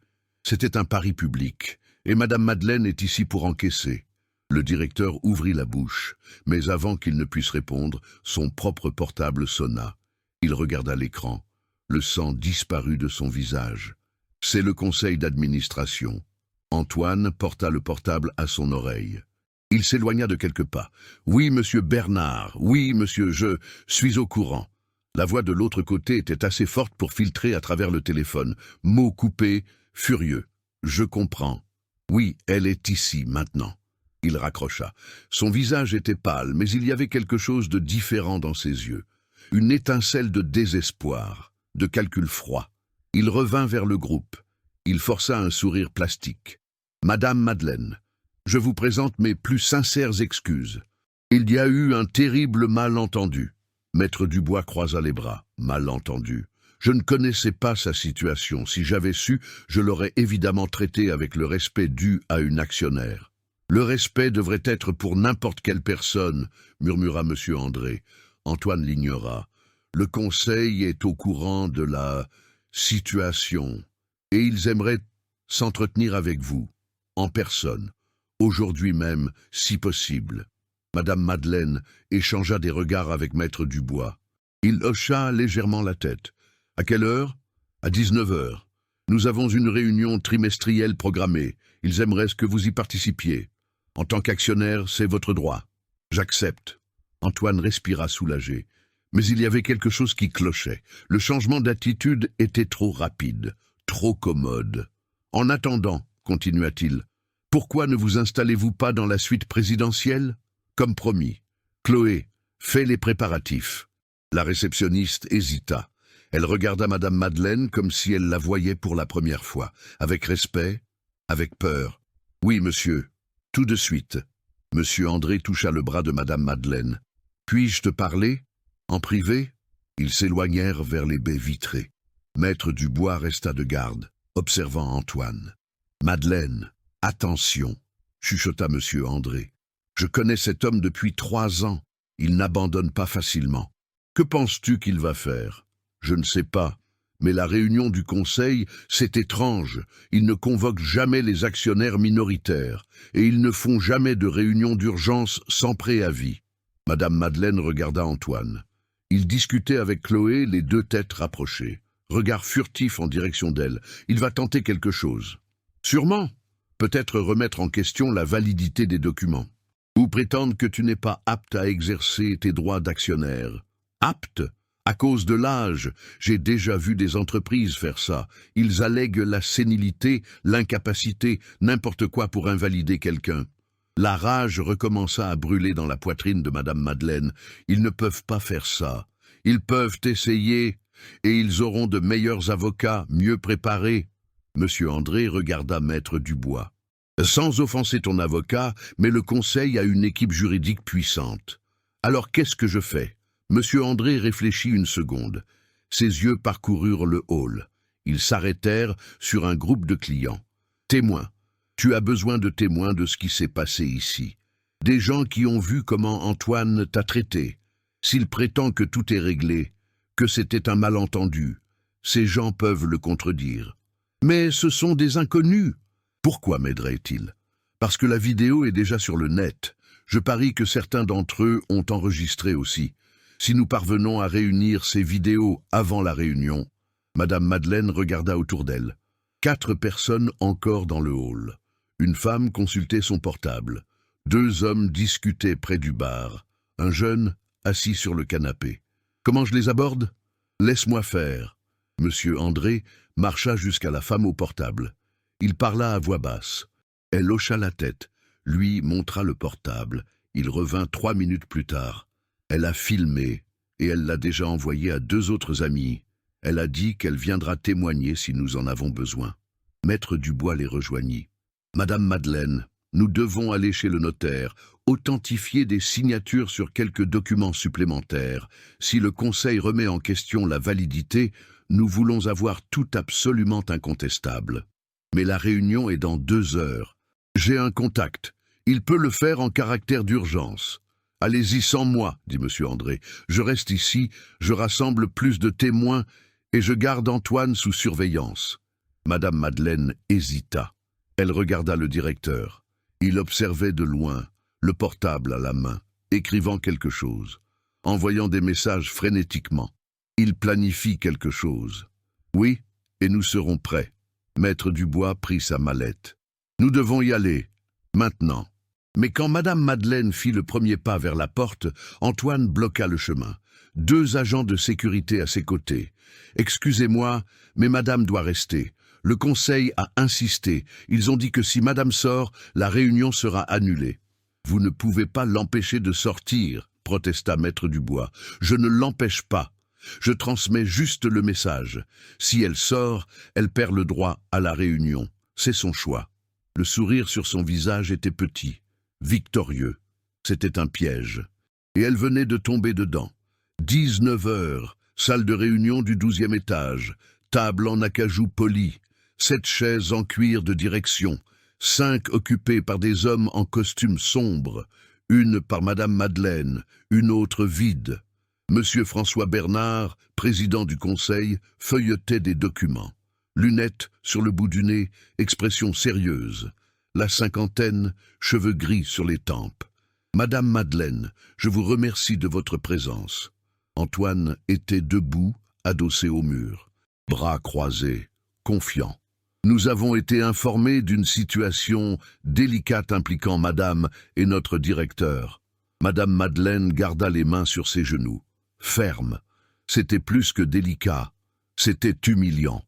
un pari public, et Madame Madeleine est ici pour encaisser. Le directeur ouvrit la bouche, mais avant qu'il ne puisse répondre, son propre portable sonna. Il regarda l'écran. Le sang disparut de son visage. C'est le conseil d'administration. Antoine porta le portable à son oreille. Il s'éloigna de quelques pas. « Oui, monsieur Bernard, oui, monsieur, je suis au courant. » La voix de l'autre côté était assez forte pour filtrer à travers le téléphone. Mots coupés, furieux. « Je comprends. Oui, elle est ici, maintenant. » Il raccrocha. Son visage était pâle, mais il y avait quelque chose de différent dans ses yeux. Une étincelle de désespoir, de calcul froid. Il revint vers le groupe. Il força un sourire plastique. « Madame Madeleine, je vous présente mes plus sincères excuses. Il y a eu un terrible malentendu. » Maître Dubois croisa les bras. « Malentendu. Je ne connaissais pas sa situation. Si j'avais su, je l'aurais évidemment traité avec le respect dû à une actionnaire. » « Le respect devrait être pour n'importe quelle personne, » murmura M. André. Antoine l'ignora. « Le conseil est au courant de la situation, et ils aimeraient s'entretenir avec vous, en personne, aujourd'hui même, si possible. » Madame Madeleine échangea des regards avec Maître Dubois. Il hocha légèrement la tête. « À quelle heure ? » ?»« À 19 heures. Nous avons une réunion trimestrielle programmée. Ils aimeraient que vous y participiez. En tant qu'actionnaire, c'est votre droit. »« J'accepte. » Antoine respira soulagé. Mais il y avait quelque chose qui clochait. Le changement d'attitude était trop rapide, trop commode. « En attendant, » continua-t-il, « pourquoi ne vous installez-vous pas dans la suite présidentielle ? Comme promis. Chloé, fais les préparatifs. » La réceptionniste hésita. Elle regarda Madame Madeleine comme si elle la voyait pour la première fois, avec respect, avec peur. « Oui, monsieur. Tout de suite. » Monsieur André toucha le bras de Madame Madeleine. « Puis-je te parler ? En privé ?» Ils s'éloignèrent vers les baies vitrées. Maître Dubois resta de garde, observant Antoine. « Madeleine, attention !» chuchota Monsieur André. « Je connais cet homme depuis 3 ans. Il n'abandonne pas facilement. Que penses-tu qu'il va faire ? Je ne sais pas. Mais la réunion du conseil, c'est étrange. Ils ne convoquent jamais les actionnaires minoritaires et ils ne font jamais de réunion d'urgence sans préavis. » Madame Madeleine regarda Antoine. Il discutait avec Chloé, les 2 têtes rapprochées. Regard furtif en direction d'elle. Il va tenter quelque chose. Sûrement. Peut-être remettre en question la validité des documents. Ou prétendre que tu n'es pas apte à exercer tes droits d'actionnaire. Apte ? À cause de l'âge, j'ai déjà vu des entreprises faire ça. Ils allèguent la sénilité, l'incapacité, n'importe quoi pour invalider quelqu'un. La rage recommença à brûler dans la poitrine de Madame Madeleine. Ils ne peuvent pas faire ça. Ils peuvent essayer, et ils auront de meilleurs avocats, mieux préparés. Monsieur André regarda Maître Dubois. Sans offenser ton avocat, mais le conseil a une équipe juridique puissante. Alors qu'est-ce que je fais ? Monsieur André réfléchit une seconde. Ses yeux parcoururent le hall. Ils s'arrêtèrent sur un groupe de clients. Témoins. Tu as besoin de témoins de ce qui s'est passé ici. Des gens qui ont vu comment Antoine t'a traité. S'il prétend que tout est réglé, que c'était un malentendu, ces gens peuvent le contredire. Mais ce sont des inconnus. Pourquoi m'aiderait-il ? Parce que la vidéo est déjà sur le net. Je parie que certains d'entre eux ont enregistré aussi. Si nous parvenons à réunir ces vidéos avant la réunion, Madame Madeleine regarda autour d'elle. 4 personnes encore dans le hall. Une femme consultait son portable. 2 hommes discutaient près du bar. Un jeune, assis sur le canapé. « Comment je les aborde ? Laisse-moi faire. » Monsieur André marcha jusqu'à la femme au portable. Il parla à voix basse. Elle hocha la tête, lui montra le portable. Il revint 3 minutes plus tard. Elle a filmé et elle l'a déjà envoyé à 2 autres amis. Elle a dit qu'elle viendra témoigner si nous en avons besoin. Maître Dubois les rejoignit. « Madame Madeleine, nous devons aller chez le notaire, authentifier des signatures sur quelques documents supplémentaires. Si le Conseil remet en question la validité, nous voulons avoir tout absolument incontestable. Mais la réunion est dans 2 heures. J'ai un contact. Il peut le faire en caractère d'urgence. Allez-y sans moi, dit M. André. Je reste ici, je rassemble plus de témoins et je garde Antoine sous surveillance. Madame Madeleine hésita. Elle regarda le directeur. Il observait de loin, le portable à la main, écrivant quelque chose, envoyant des messages frénétiquement. Il planifie quelque chose. Oui, et nous serons prêts. Maître Dubois prit sa mallette. Nous devons y aller, maintenant. Mais quand Madame Madeleine fit le premier pas vers la porte, Antoine bloqua le chemin. 2 agents de sécurité à ses côtés. « Excusez-moi, mais Madame doit rester. Le Conseil a insisté. Ils ont dit que si Madame sort, la réunion sera annulée. »« Vous ne pouvez pas l'empêcher de sortir, » protesta Maître Dubois. « Je ne l'empêche pas. Je transmets juste le message. Si elle sort, elle perd le droit à la réunion. C'est son choix. » Le sourire sur son visage était petit, victorieux. C'était un piège. Et elle venait de tomber dedans. 19 heures, salle de réunion du 12e étage, table en acajou poli, 7 chaises en cuir de direction, 5 occupées par des hommes en costume sombre, une par Madame Madeleine, une autre vide. Monsieur François Bernard, président du Conseil, feuilletait des documents. Lunettes sur le bout du nez, expression sérieuse. La cinquantaine, cheveux gris sur les tempes. « Madame Madeleine, je vous remercie de votre présence. » Antoine était debout, adossé au mur, bras croisés, confiant. « Nous avons été informés d'une situation délicate impliquant Madame et notre directeur. » Madame Madeleine garda les mains sur ses genoux. Ferme. C'était plus que délicat. C'était humiliant.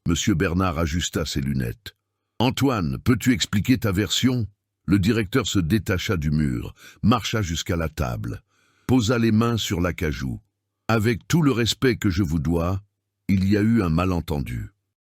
Monsieur Bernard ajusta ses lunettes. « Antoine, peux-tu expliquer ta version ?» Le directeur se détacha du mur, marcha jusqu'à la table, posa les mains sur l'acajou. « Avec tout le respect que je vous dois, il y a eu un malentendu.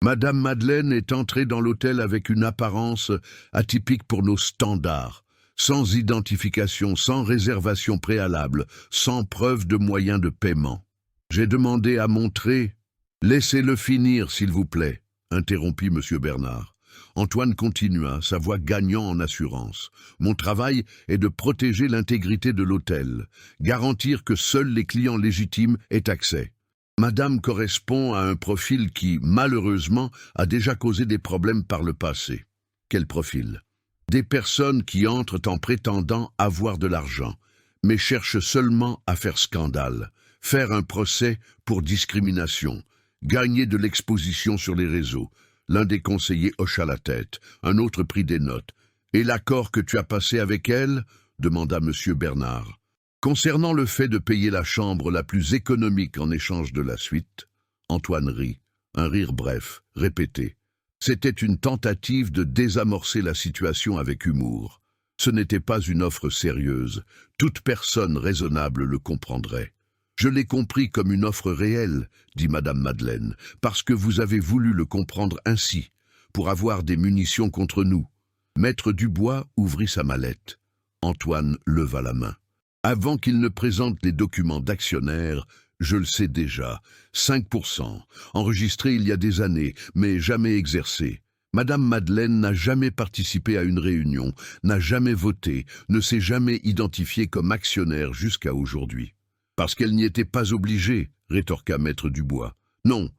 Madame Madeleine est entrée dans l'hôtel avec une apparence atypique pour nos standards, sans identification, sans réservation préalable, sans preuve de moyens de paiement. J'ai demandé à montrer... »« Laissez-le finir, s'il vous plaît, » interrompit M. Bernard. Antoine continua, sa voix gagnant en assurance. « Mon travail est de protéger l'intégrité de l'hôtel, garantir que seuls les clients légitimes aient accès. Madame correspond à un profil qui, malheureusement, a déjà causé des problèmes par le passé. » Quel profil ? Des personnes qui entrent en prétendant avoir de l'argent, mais cherchent seulement à faire scandale, faire un procès pour discrimination, gagner de l'exposition sur les réseaux. L'un des conseillers hocha la tête, un autre prit des notes. « Et l'accord que tu as passé avec elle ?» demanda M. Bernard. Concernant le fait de payer la chambre la plus économique en échange de la suite, Antoine rit, un rire bref, répété. C'était une tentative de désamorcer la situation avec humour. Ce n'était pas une offre sérieuse. Toute personne raisonnable le comprendrait. « Je l'ai compris comme une offre réelle, » dit Madame Madeleine, « parce que vous avez voulu le comprendre ainsi, pour avoir des munitions contre nous. » Maître Dubois ouvrit sa mallette. Antoine leva la main. « Avant qu'il ne présente les documents d'actionnaire, je le sais déjà, 5%, enregistré il y a des années, mais jamais exercé. Madame Madeleine n'a jamais participé à une réunion, n'a jamais voté, ne s'est jamais identifiée comme actionnaire jusqu'à aujourd'hui. » Parce qu'elle n'y était pas obligée, rétorqua Maître Dubois. Non,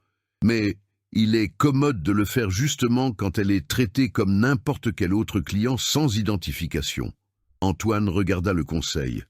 mais il est commode de le faire justement quand elle est traitée comme n'importe quel autre client sans identification. Antoine regarda le conseil.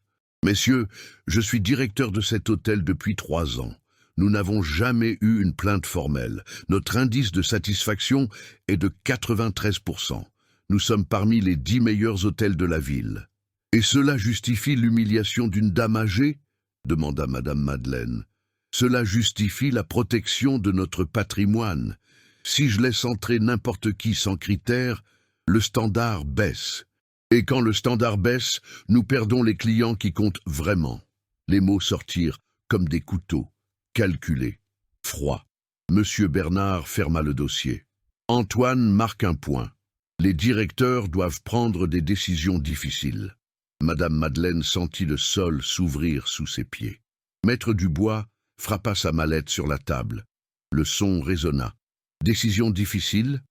Messieurs, je suis directeur de cet hôtel depuis 3 ans. Nous n'avons jamais eu une plainte formelle. Notre indice de satisfaction est de 93%. Nous sommes parmi les 10 meilleurs hôtels de la ville. Et cela justifie l'humiliation d'une dame âgée ? demanda Madame Madeleine. Cela justifie la protection de notre patrimoine. Si je laisse entrer n'importe qui sans critères, le standard baisse. Et quand le standard baisse, nous perdons les clients qui comptent vraiment. Les mots sortirent comme des couteaux, calculés, froids. Monsieur Bernard ferma le dossier. Antoine marque un point. Les directeurs doivent prendre des décisions difficiles. Madame Madeleine sentit le sol s'ouvrir sous ses pieds. Maître Dubois frappa sa mallette sur la table. Le son résonna. Décision difficile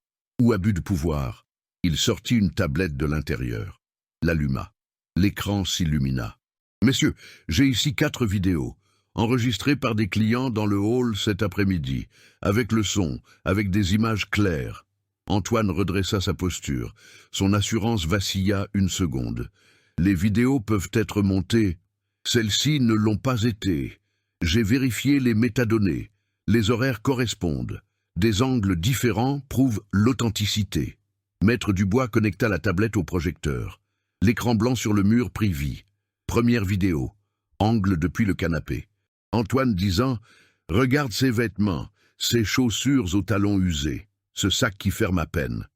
ou abus de pouvoir? Il sortit une tablette de l'intérieur. L'alluma. L'écran s'illumina. « Messieurs, j'ai ici 4 vidéos, enregistrées par des clients dans le hall cet après-midi, avec le son, avec des images claires. » Antoine redressa sa posture. Son assurance vacilla une seconde. « Les vidéos peuvent être montées. Celles-ci ne l'ont pas été. J'ai vérifié les métadonnées. Les horaires correspondent. Des angles différents prouvent l'authenticité. » Maître Dubois connecta la tablette au projecteur. L'écran blanc sur le mur prit vie. Première vidéo. Angle depuis le canapé. Antoine disant « Regarde ces vêtements, ces chaussures aux talons usés, ce sac qui ferme à peine. »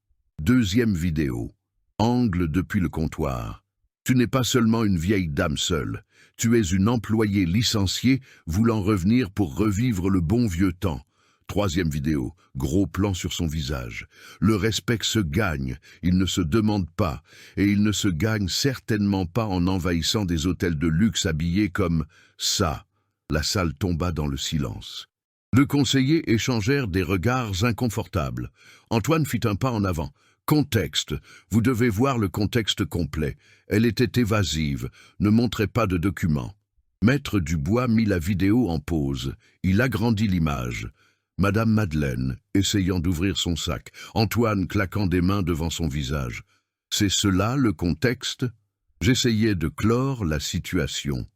Deuxième vidéo. Angle depuis le comptoir. Tu n'es pas seulement une vieille dame seule. Tu es une employée licenciée voulant revenir pour revivre le bon vieux temps. Troisième vidéo, gros plan sur son visage. Le respect se gagne, il ne se demande pas, et il ne se gagne certainement pas en envahissant des hôtels de luxe habillés comme ça. La salle tomba dans le silence. Deux conseillers échangèrent des regards inconfortables. Antoine fit un pas en avant. Contexte. Vous devez voir le contexte complet. Elle était évasive, ne montrait pas de documents. Maître Dubois mit la vidéo en pause. Il agrandit l'image. Madame Madeleine, essayant d'ouvrir son sac, Antoine claquant des mains devant son visage. C'est cela le contexte? J'essayais de clore la situation.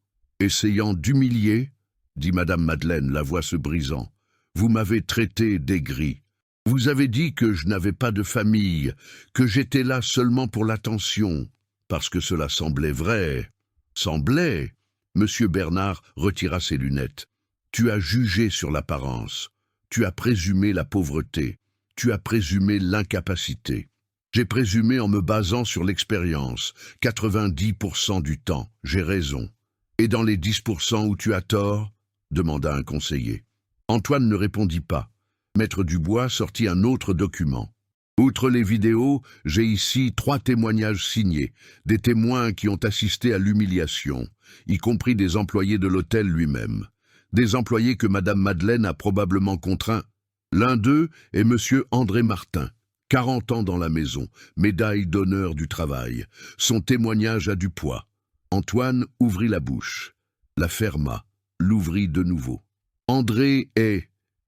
Essayant d'humilier, dit Madame Madeleine, la voix se brisant. Vous m'avez traité d'aigri. Vous avez dit que je n'avais pas de famille, que j'étais là seulement pour l'attention, parce que cela semblait vrai. Semblait? Monsieur Bernard retira ses lunettes. Tu as jugé sur l'apparence. Tu as présumé la pauvreté, tu as présumé l'incapacité. J'ai présumé en me basant sur l'expérience, 90% du temps, j'ai raison. Et dans les 10% où tu as tort? Demanda un conseiller. Antoine ne répondit pas. Maître Dubois sortit un autre document. Outre les vidéos, j'ai ici 3 témoignages signés, des témoins qui ont assisté à l'humiliation, y compris des employés de l'hôtel lui-même. Des employés que Madame Madeleine a probablement contraints. L'un d'eux est Monsieur André Martin, 40 ans dans la maison, médaille d'honneur du travail. Son témoignage a du poids. Antoine ouvrit la bouche, la ferma, l'ouvrit de nouveau. André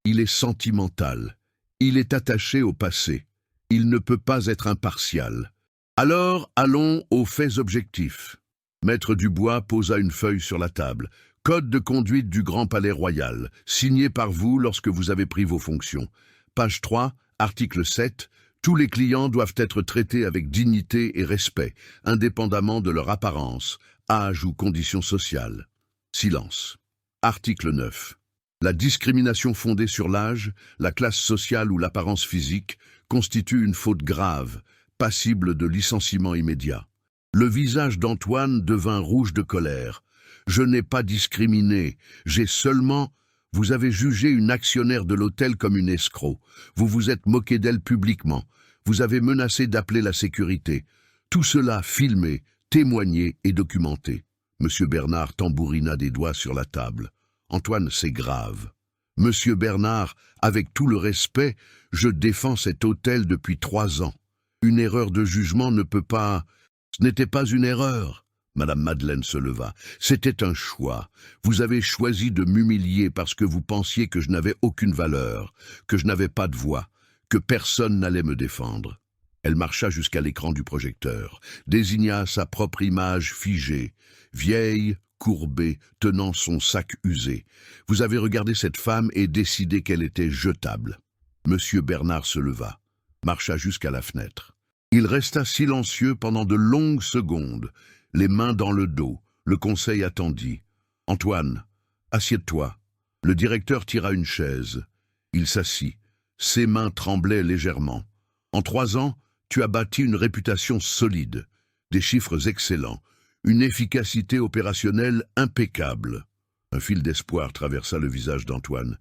il est sentimental, il est attaché au passé, il ne peut pas être impartial. Alors, allons aux faits objectifs. Maître Dubois posa une feuille sur la table. Code de conduite du Grand Palais Royal, signé par vous lorsque vous avez pris vos fonctions. Page 3, article 7, tous les clients doivent être traités avec dignité et respect, indépendamment de leur apparence, âge ou condition sociale. Silence. Article 9. La discrimination fondée sur l'âge, la classe sociale ou l'apparence physique constitue une faute grave, passible de licenciement immédiat. Le visage d'Antoine devint rouge de colère. Je n'ai pas discriminé, j'ai seulement... Vous avez jugé une actionnaire de l'hôtel comme une escroc. Vous vous êtes moqué d'elle publiquement. Vous avez menacé d'appeler la sécurité. Tout cela filmé, témoigné et documenté. Monsieur Bernard tambourina des doigts sur la table. Antoine, c'est grave. Monsieur Bernard, avec tout le respect, je défends cet hôtel depuis 3 ans. Une erreur de jugement ne peut pas... Ce n'était pas une erreur. Madame Madeleine se leva. C'était un choix. Vous avez choisi de m'humilier parce que vous pensiez que je n'avais aucune valeur, que je n'avais pas de voix, que personne n'allait me défendre. Elle marcha jusqu'à l'écran du projecteur, désigna sa propre image figée, vieille, courbée, tenant son sac usé. Vous avez regardé cette femme et décidé qu'elle était jetable. Monsieur Bernard se leva, marcha jusqu'à la fenêtre. Il resta silencieux pendant de longues secondes, les mains dans le dos. Le conseil attendit. Antoine, assieds-toi. Le directeur tira une chaise. Il s'assit. Ses mains tremblaient légèrement. En 3 ans, tu as bâti une réputation solide, des chiffres excellents, une efficacité opérationnelle impeccable. Un fil d'espoir traversa le visage d'Antoine.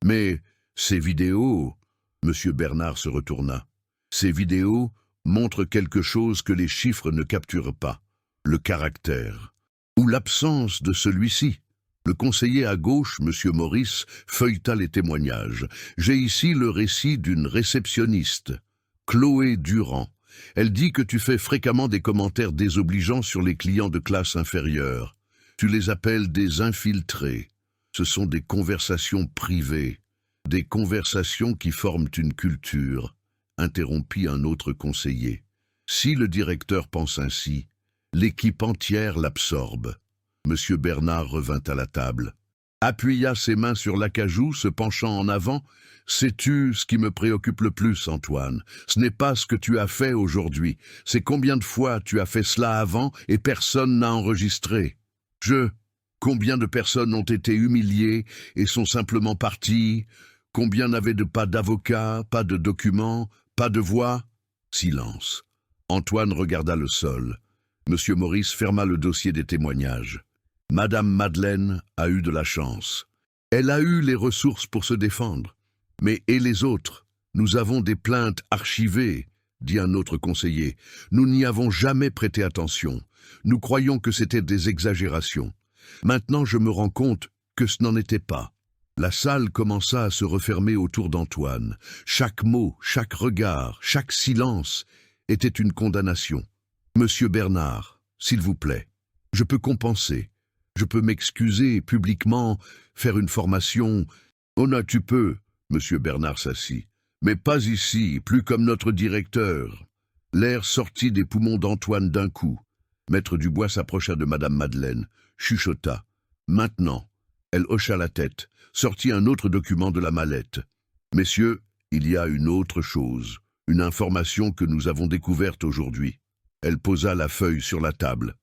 Mais ces vidéos... Monsieur Bernard se retourna. Ces vidéos montrent quelque chose que les chiffres ne capturent pas. Le caractère. Ou l'absence de celui-ci. Le conseiller à gauche, Monsieur Maurice, feuilleta les témoignages. J'ai ici le récit d'une réceptionniste, Chloé Durand. Elle dit que tu fais fréquemment des commentaires désobligeants sur les clients de classe inférieure. Tu les appelles des infiltrés. Ce sont des conversations privées, des conversations qui forment une culture, interrompit un autre conseiller. Si le directeur pense ainsi, l'équipe entière l'absorbe. Monsieur Bernard revint à la table, appuya ses mains sur l'acajou, se penchant en avant. Sais-tu ce qui me préoccupe le plus, Antoine? Ce n'est pas ce que tu as fait aujourd'hui, c'est combien de fois tu as fait cela avant et personne n'a enregistré. Combien de personnes ont été humiliées et sont simplement parties? Combien n'avaient pas d'avocat, pas de documents, pas de voix? Silence. Antoine regarda le sol. Monsieur Maurice ferma le dossier des témoignages. Madame Madeleine a eu de la chance. Elle a eu les ressources pour se défendre. Mais et les autres? Nous avons des plaintes archivées, dit un autre conseiller. Nous n'y avons jamais prêté attention. Nous croyions que c'était des exagérations. Maintenant, je me rends compte que ce n'en était pas. La salle commença à se refermer autour d'Antoine. Chaque mot, chaque regard, chaque silence était une condamnation. Monsieur Bernard, s'il vous plaît, je peux compenser. Je peux m'excuser publiquement, faire une formation. Oh non, tu peux. Monsieur Bernard s'assit. Mais pas ici, plus comme notre directeur. L'air sortit des poumons d'Antoine d'un coup. Maître Dubois s'approcha de Madame Madeleine, chuchota. Maintenant, elle hocha la tête, sortit un autre document de la mallette. Messieurs, il y a une autre chose, une information que nous avons découverte aujourd'hui. Elle posa la feuille sur la table.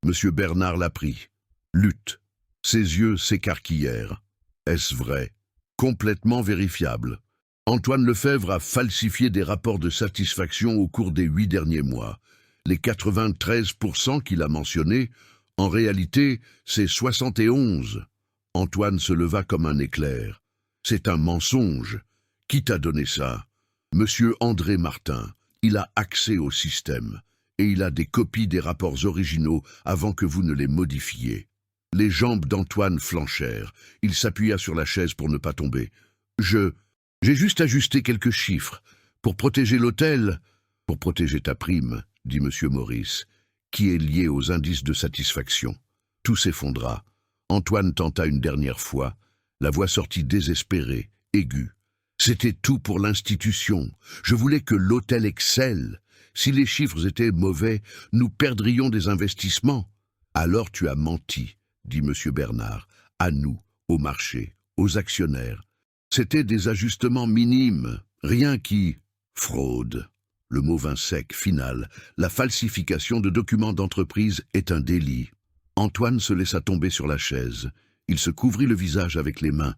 Monsieur Bernard la prit. Lutte. Ses yeux s'écarquillèrent. Est-ce vrai? Complètement vérifiable. Antoine Lefebvre a falsifié des rapports de satisfaction au cours des 8 derniers mois. Les 93% qu'il a mentionnés, en réalité, c'est 71. Antoine se leva comme un éclair. C'est un mensonge. Qui t'a donné ça? Monsieur André Martin. Il a accès au système. Et il a des copies des rapports originaux avant que vous ne les modifiez. Les jambes d'Antoine flanchèrent. Il s'appuya sur la chaise pour ne pas tomber. J'ai juste ajusté quelques chiffres. Pour protéger l'hôtel, pour protéger ta prime, dit Monsieur Maurice, qui est lié aux indices de satisfaction. Tout s'effondra. Antoine tenta une dernière fois. La voix sortit désespérée, aiguë. C'était tout pour l'institution. Je voulais que l'hôtel excelle. Si les chiffres étaient mauvais, nous perdrions des investissements. Alors tu as menti, dit Monsieur Bernard, à nous, au marché, aux actionnaires. C'était des ajustements minimes, rien qui... Fraude. Le mot vint sec, final. La falsification de documents d'entreprise est un délit. Antoine se laissa tomber sur la chaise. Il se couvrit le visage avec les mains.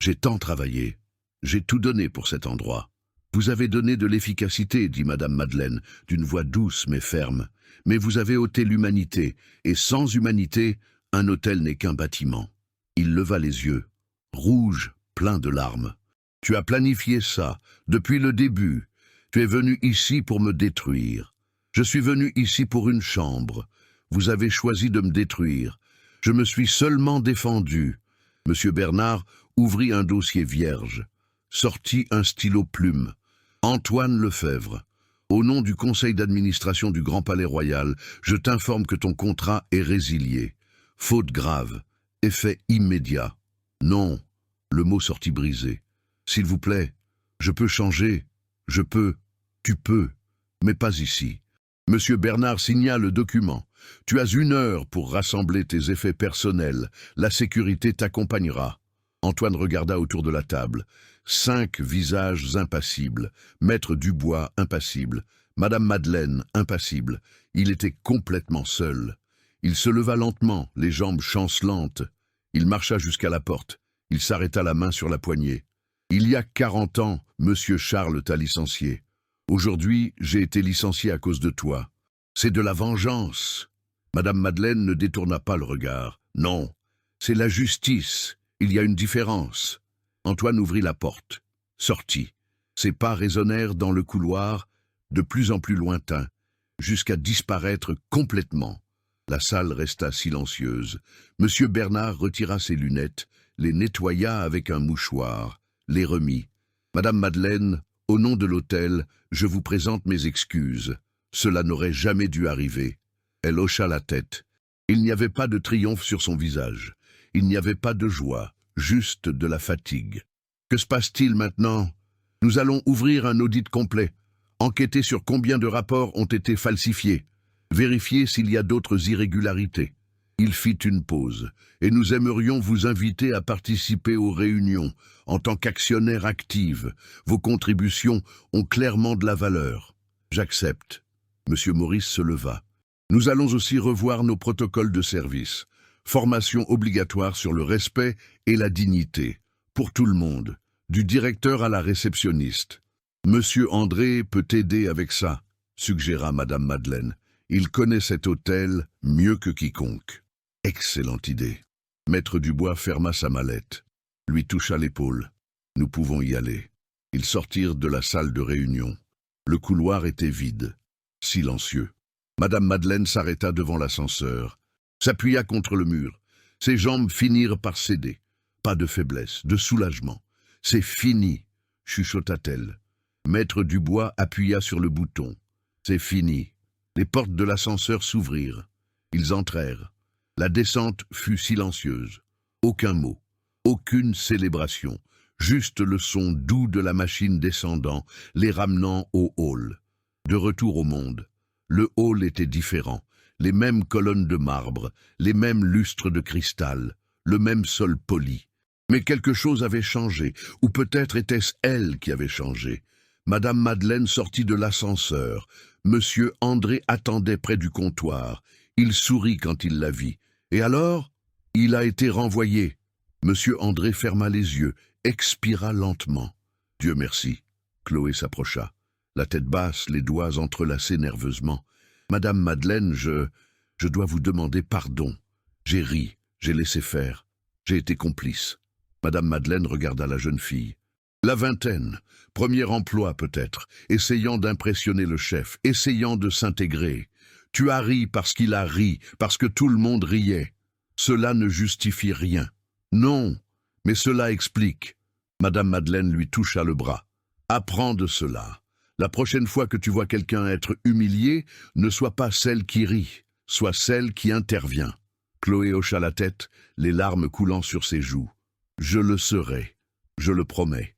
J'ai tant travaillé. J'ai tout donné pour cet endroit. Vous avez donné de l'efficacité, dit Madame Madeleine, d'une voix douce mais ferme. Mais vous avez ôté l'humanité, et sans humanité, un hôtel n'est qu'un bâtiment. Il leva les yeux, rouge, plein de larmes. Tu as planifié ça, depuis le début. Tu es venu ici pour me détruire. Je suis venu ici pour une chambre. Vous avez choisi de me détruire. Je me suis seulement défendu. Monsieur Bernard ouvrit un dossier vierge, sortit un stylo plume. Antoine Lefebvre, au nom du conseil d'administration du Grand Palais Royal, je t'informe que ton contrat est résilié. Faute grave, effet immédiat. Non, le mot sortit brisé. S'il vous plaît, je peux changer. Je peux, tu peux, mais pas ici. Monsieur Bernard signa le document. Tu as 1 heure pour rassembler tes effets personnels. La sécurité t'accompagnera. Antoine regarda autour de la table. 5 visages impassibles. Maître Dubois, impassible. Madame Madeleine, impassible. Il était complètement seul. Il se leva lentement, les jambes chancelantes. Il marcha jusqu'à la porte. Il s'arrêta la main sur la poignée. « Il y a 40 ans, Monsieur Charles t'a licencié. Aujourd'hui, j'ai été licencié à cause de toi. C'est de la vengeance. » Madame Madeleine ne détourna pas le regard. « Non, c'est la justice. Il y a une différence. » Antoine ouvrit la porte. Sortit. Ses pas résonnèrent dans le couloir, de plus en plus lointain, jusqu'à disparaître complètement. La salle resta silencieuse. Monsieur Bernard retira ses lunettes, les nettoya avec un mouchoir, les remit. « Madame Madeleine, au nom de l'hôtel, je vous présente mes excuses. Cela n'aurait jamais dû arriver. » Elle hocha la tête. Il n'y avait pas de triomphe sur son visage. Il n'y avait pas de joie, juste de la fatigue. « Que se passe-t-il maintenant ? Nous allons ouvrir un audit complet, enquêter sur combien de rapports ont été falsifiés, vérifier s'il y a d'autres irrégularités. » Il fit une pause, et nous aimerions vous inviter à participer aux réunions en tant qu'actionnaire active. Vos contributions ont clairement de la valeur. J'accepte. Monsieur Maurice se leva. Nous allons aussi revoir nos protocoles de service. Formation obligatoire sur le respect et la dignité, pour tout le monde, du directeur à la réceptionniste. Monsieur André peut aider avec ça, suggéra Madame Madeleine. Il connaît cet hôtel mieux que quiconque. Excellente idée. Maître Dubois ferma sa mallette, lui toucha l'épaule. Nous pouvons y aller. Ils sortirent de la salle de réunion. Le couloir était vide, silencieux. Madame Madeleine s'arrêta devant l'ascenseur, s'appuya contre le mur. Ses jambes finirent par céder. Pas de faiblesse, de soulagement. « C'est fini !» chuchota-t-elle. Maître Dubois appuya sur le bouton. « C'est fini !» Les portes de l'ascenseur s'ouvrirent. Ils entrèrent. La descente fut silencieuse. Aucun mot, aucune célébration, juste le son doux de la machine descendant, les ramenant au hall. De retour au monde. Le hall était différent. Les mêmes colonnes de marbre, les mêmes lustres de cristal, le même sol poli. Mais quelque chose avait changé, ou peut-être était-ce elle qui avait changé. Madame Madeleine sortit de l'ascenseur. Monsieur André attendait près du comptoir. Il sourit quand il la vit. Et alors, il a été renvoyé. Monsieur André ferma les yeux, expira lentement. Dieu merci. Chloé s'approcha. La tête basse, les doigts entrelacés nerveusement. Madame Madeleine, je dois vous demander pardon. J'ai ri, j'ai laissé faire. J'ai été complice. Madame Madeleine regarda la jeune fille. La vingtaine, premier emploi peut-être, essayant d'impressionner le chef, essayant de s'intégrer. Tu as ri parce qu'il a ri, parce que tout le monde riait. Cela ne justifie rien. Non, mais cela explique. Madame Madeleine lui toucha le bras. Apprends de cela. La prochaine fois que tu vois quelqu'un être humilié, ne sois pas celle qui rit, sois celle qui intervient. Chloé hocha la tête, les larmes coulant sur ses joues. Je le serai, je le promets.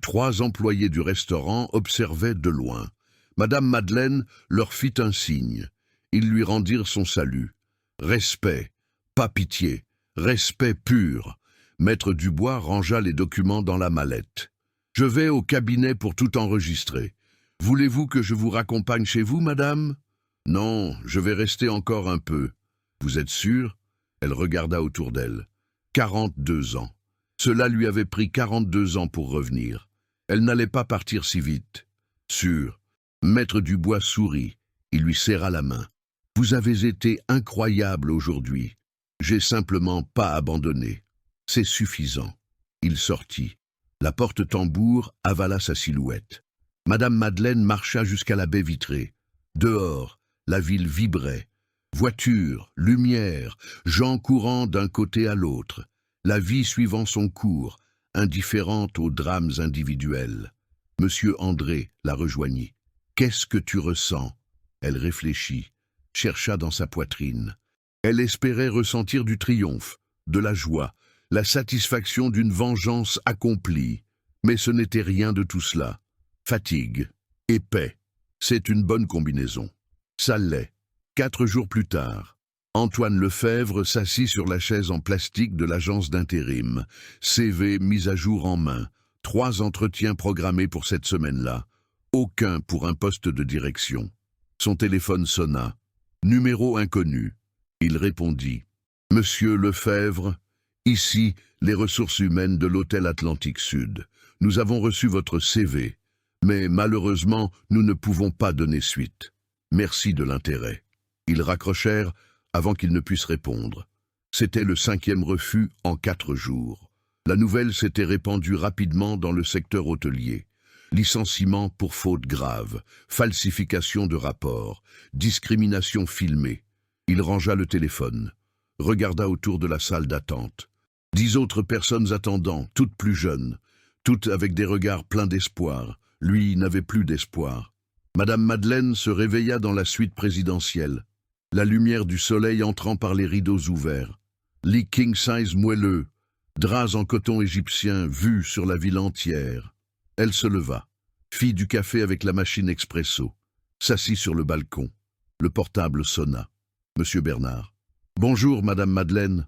3 employés du restaurant observaient de loin. Madame Madeleine leur fit un signe. Ils lui rendirent son salut. Respect, pas pitié, respect pur. Maître Dubois rangea les documents dans la mallette. Je vais au cabinet pour tout enregistrer. Voulez-vous que je vous raccompagne chez vous, madame? Non, je vais rester encore un peu. Vous êtes sûre? Elle regarda autour d'elle. 42 ans. Cela lui avait pris 42 ans pour revenir. Elle n'allait pas partir si vite. Sûr. Maître Dubois sourit. Il lui serra la main. Vous avez été incroyable aujourd'hui. J'ai simplement pas abandonné. C'est suffisant. Il sortit. La porte-tambour avala sa silhouette. Madame Madeleine marcha jusqu'à la baie vitrée. Dehors, la ville vibrait. Voitures, lumière, gens courant d'un côté à l'autre. La vie suivant son cours, indifférente aux drames individuels. Monsieur André la rejoignit. « Qu'est-ce que tu ressens ?» Elle réfléchit, chercha dans sa poitrine. Elle espérait ressentir du triomphe, de la joie, la satisfaction d'une vengeance accomplie. Mais ce n'était rien de tout cela. Fatigue et paix, c'est une bonne combinaison. Ça l'est. 4 jours plus tard, Antoine Lefebvre s'assit sur la chaise en plastique de l'agence d'intérim. CV mis à jour en main. 3 entretiens programmés pour cette semaine-là. Aucun pour un poste de direction. Son téléphone sonna. Numéro inconnu. Il répondit. « Monsieur Lefebvre, Ici, les ressources humaines de l'hôtel Atlantique Sud. Nous avons reçu votre CV, mais malheureusement, nous ne pouvons pas donner suite. Merci de l'intérêt. » Ils raccrochèrent avant qu'ils ne puissent répondre. C'était le 5e refus en 4 jours. La nouvelle s'était répandue rapidement dans le secteur hôtelier. Licenciement pour faute grave, falsification de rapports, discrimination filmée. Il rangea le téléphone, regarda autour de la salle d'attente. 10 autres personnes attendant, toutes plus jeunes, toutes avec des regards pleins d'espoir. Lui n'avait plus d'espoir. Madame Madeleine se réveilla dans la suite présidentielle, la lumière du soleil entrant par les rideaux ouverts. Lit king-size moelleux, draps en coton égyptien vus sur la ville entière. Elle se leva, fit du café avec la machine expresso, s'assit sur le balcon. Le portable sonna. Monsieur Bernard. Bonjour, Madame Madeleine.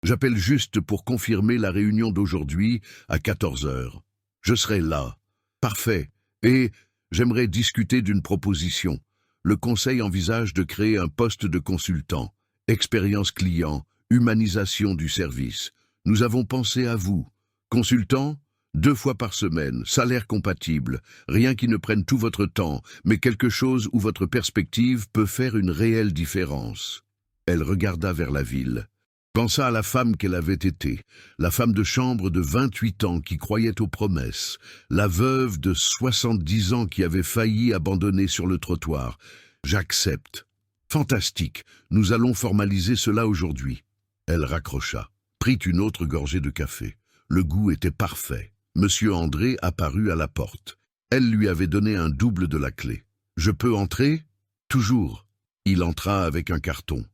J'appelle juste pour confirmer la réunion d'aujourd'hui à 14 heures. Je serai là. Parfait. Et j'aimerais discuter d'une proposition. Le conseil envisage de créer un poste de consultant, expérience client, humanisation du service. Nous avons pensé à vous. Consultant, 2 fois par semaine, salaire compatible, rien qui ne prenne tout votre temps, mais quelque chose où votre perspective peut faire une réelle différence. Elle regarda vers la ville. Pensa à la femme qu'elle avait été, la femme de chambre de 28 ans qui croyait aux promesses, la veuve de 70 ans qui avait failli abandonner sur le trottoir. J'accepte. Fantastique, nous allons formaliser cela aujourd'hui. Elle raccrocha, prit une autre gorgée de café. Le goût était parfait. Monsieur André apparut à la porte. Elle lui avait donné un double de la clé. « Je peux entrer ?»« Toujours. » Il entra avec un carton.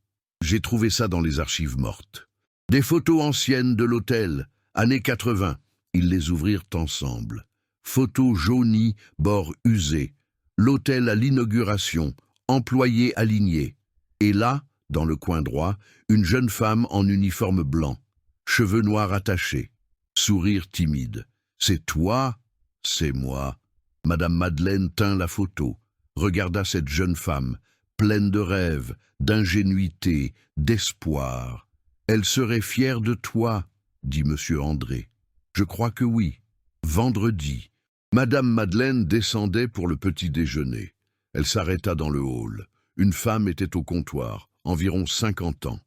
J'ai trouvé ça dans les archives mortes. Des photos anciennes de l'hôtel, années 80. Ils les ouvrirent ensemble. Photos jaunies, bords usés. L'hôtel à l'inauguration, employés alignés. Et là, dans le coin droit, une jeune femme en uniforme blanc, cheveux noirs attachés, sourire timide. C'est toi, c'est moi. Madame Madeleine tint la photo, regarda cette jeune femme, pleine de rêves, d'ingénuité, d'espoir. Elle serait fière de toi, dit monsieur André. Je crois que oui. Vendredi. Madame Madeleine descendait pour le petit déjeuner. Elle s'arrêta dans le hall. Une femme était au comptoir, environ 50 ans.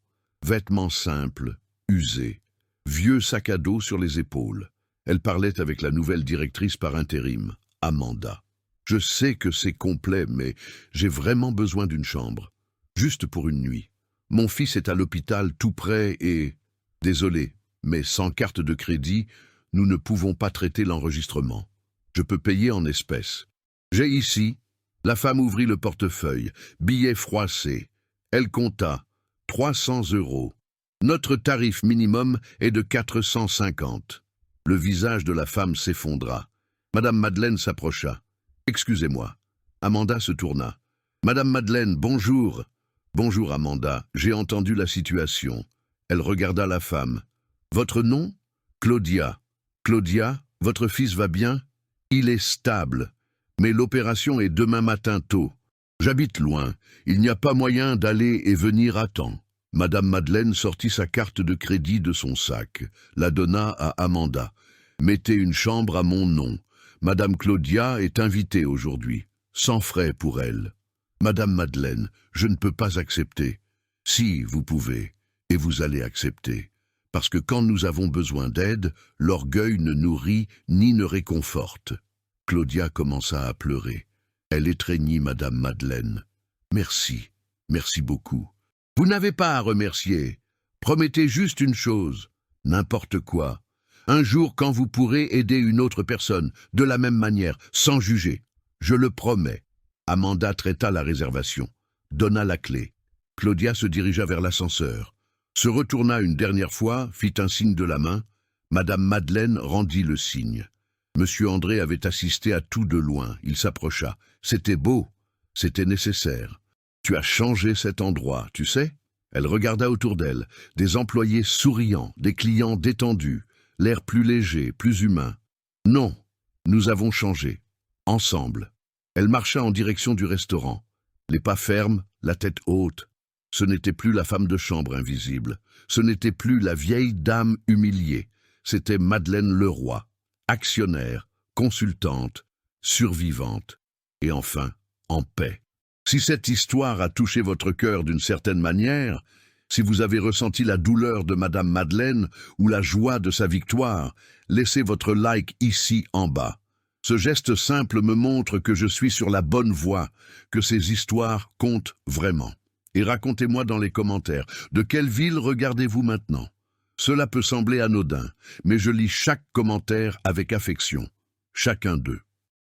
Vêtements simples, usés. Vieux sac à dos sur les épaules. Elle parlait avec la nouvelle directrice par intérim, Amanda. Je sais que c'est complet, mais j'ai vraiment besoin d'une chambre. Juste pour une nuit. Mon fils est à l'hôpital tout près et... Désolé, mais sans carte de crédit, nous ne pouvons pas traiter l'enregistrement. Je peux payer en espèces. J'ai ici... La femme ouvrit le portefeuille, billets froissés. Elle compta. 300 €. Notre tarif minimum est de 450. Le visage de la femme s'effondra. Madame Madeleine s'approcha. « Excusez-moi. » Amanda se tourna. « Madame Madeleine, bonjour. »« Bonjour Amanda, j'ai entendu la situation. » Elle regarda la femme. « Votre nom ?»« Claudia. »« Claudia, votre fils va bien ?»« Il est stable. Mais l'opération est demain matin tôt. J'habite loin. Il n'y a pas moyen d'aller et venir à temps. » Madame Madeleine sortit sa carte de crédit de son sac, la donna à Amanda. « Mettez une chambre à mon nom. Madame Claudia est invitée aujourd'hui. Sans frais pour elle. » « Madame Madeleine, je ne peux pas accepter. »« Si, vous pouvez. Et vous allez accepter. Parce que quand nous avons besoin d'aide, l'orgueil ne nourrit ni ne réconforte. » Claudia commença à pleurer. Elle étreignit Madame Madeleine. « Merci. Merci beaucoup. » « Vous n'avez pas à remercier. Promettez juste une chose. N'importe quoi. Un jour quand vous pourrez aider une autre personne, de la même manière, sans juger. Je le promets. » Amanda traita la réservation, donna la clé. Claudia se dirigea vers l'ascenseur, se retourna une dernière fois, fit un signe de la main. Madame Madeleine rendit le signe. Monsieur André avait assisté à tout de loin. Il s'approcha. C'était beau. C'était nécessaire. « Tu as changé cet endroit, tu sais ?» Elle regarda autour d'elle, des employés souriants, des clients détendus, l'air plus léger, plus humain. « Non, nous avons changé. Ensemble. » Elle marcha en direction du restaurant, les pas fermes, la tête haute. Ce n'était plus la femme de chambre invisible. Ce n'était plus la vieille dame humiliée. C'était Madeleine Leroy, actionnaire, consultante, survivante, et enfin, en paix. Si cette histoire a touché votre cœur d'une certaine manière, si vous avez ressenti la douleur de Madame Madeleine ou la joie de sa victoire, laissez votre like ici en bas. Ce geste simple me montre que je suis sur la bonne voie, que ces histoires comptent vraiment. Et racontez-moi dans les commentaires, de quelle ville regardez-vous maintenant? Cela peut sembler anodin, mais je lis chaque commentaire avec affection, chacun d'eux.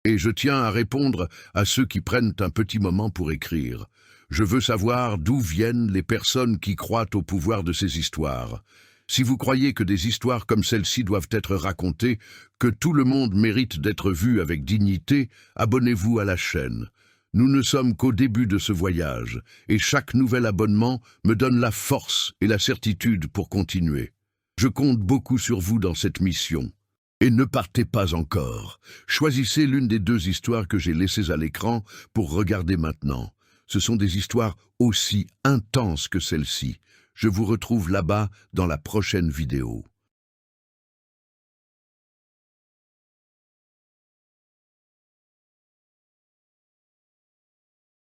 Et je tiens à répondre à ceux qui prennent un petit moment pour écrire. Je veux savoir d'où viennent les personnes qui croient au pouvoir de ces histoires. Si vous croyez que des histoires comme celle-ci doivent être racontées, que tout le monde mérite d'être vu avec dignité, abonnez-vous à la chaîne. Nous ne sommes qu'au début de ce voyage, et chaque nouvel abonnement me donne la force et la certitude pour continuer. Je compte beaucoup sur vous dans cette mission. Et ne partez pas encore. Choisissez l'une des deux histoires que j'ai laissées à l'écran pour regarder maintenant. Ce sont des histoires aussi intenses que celle-ci. Je vous retrouve là-bas dans la prochaine vidéo.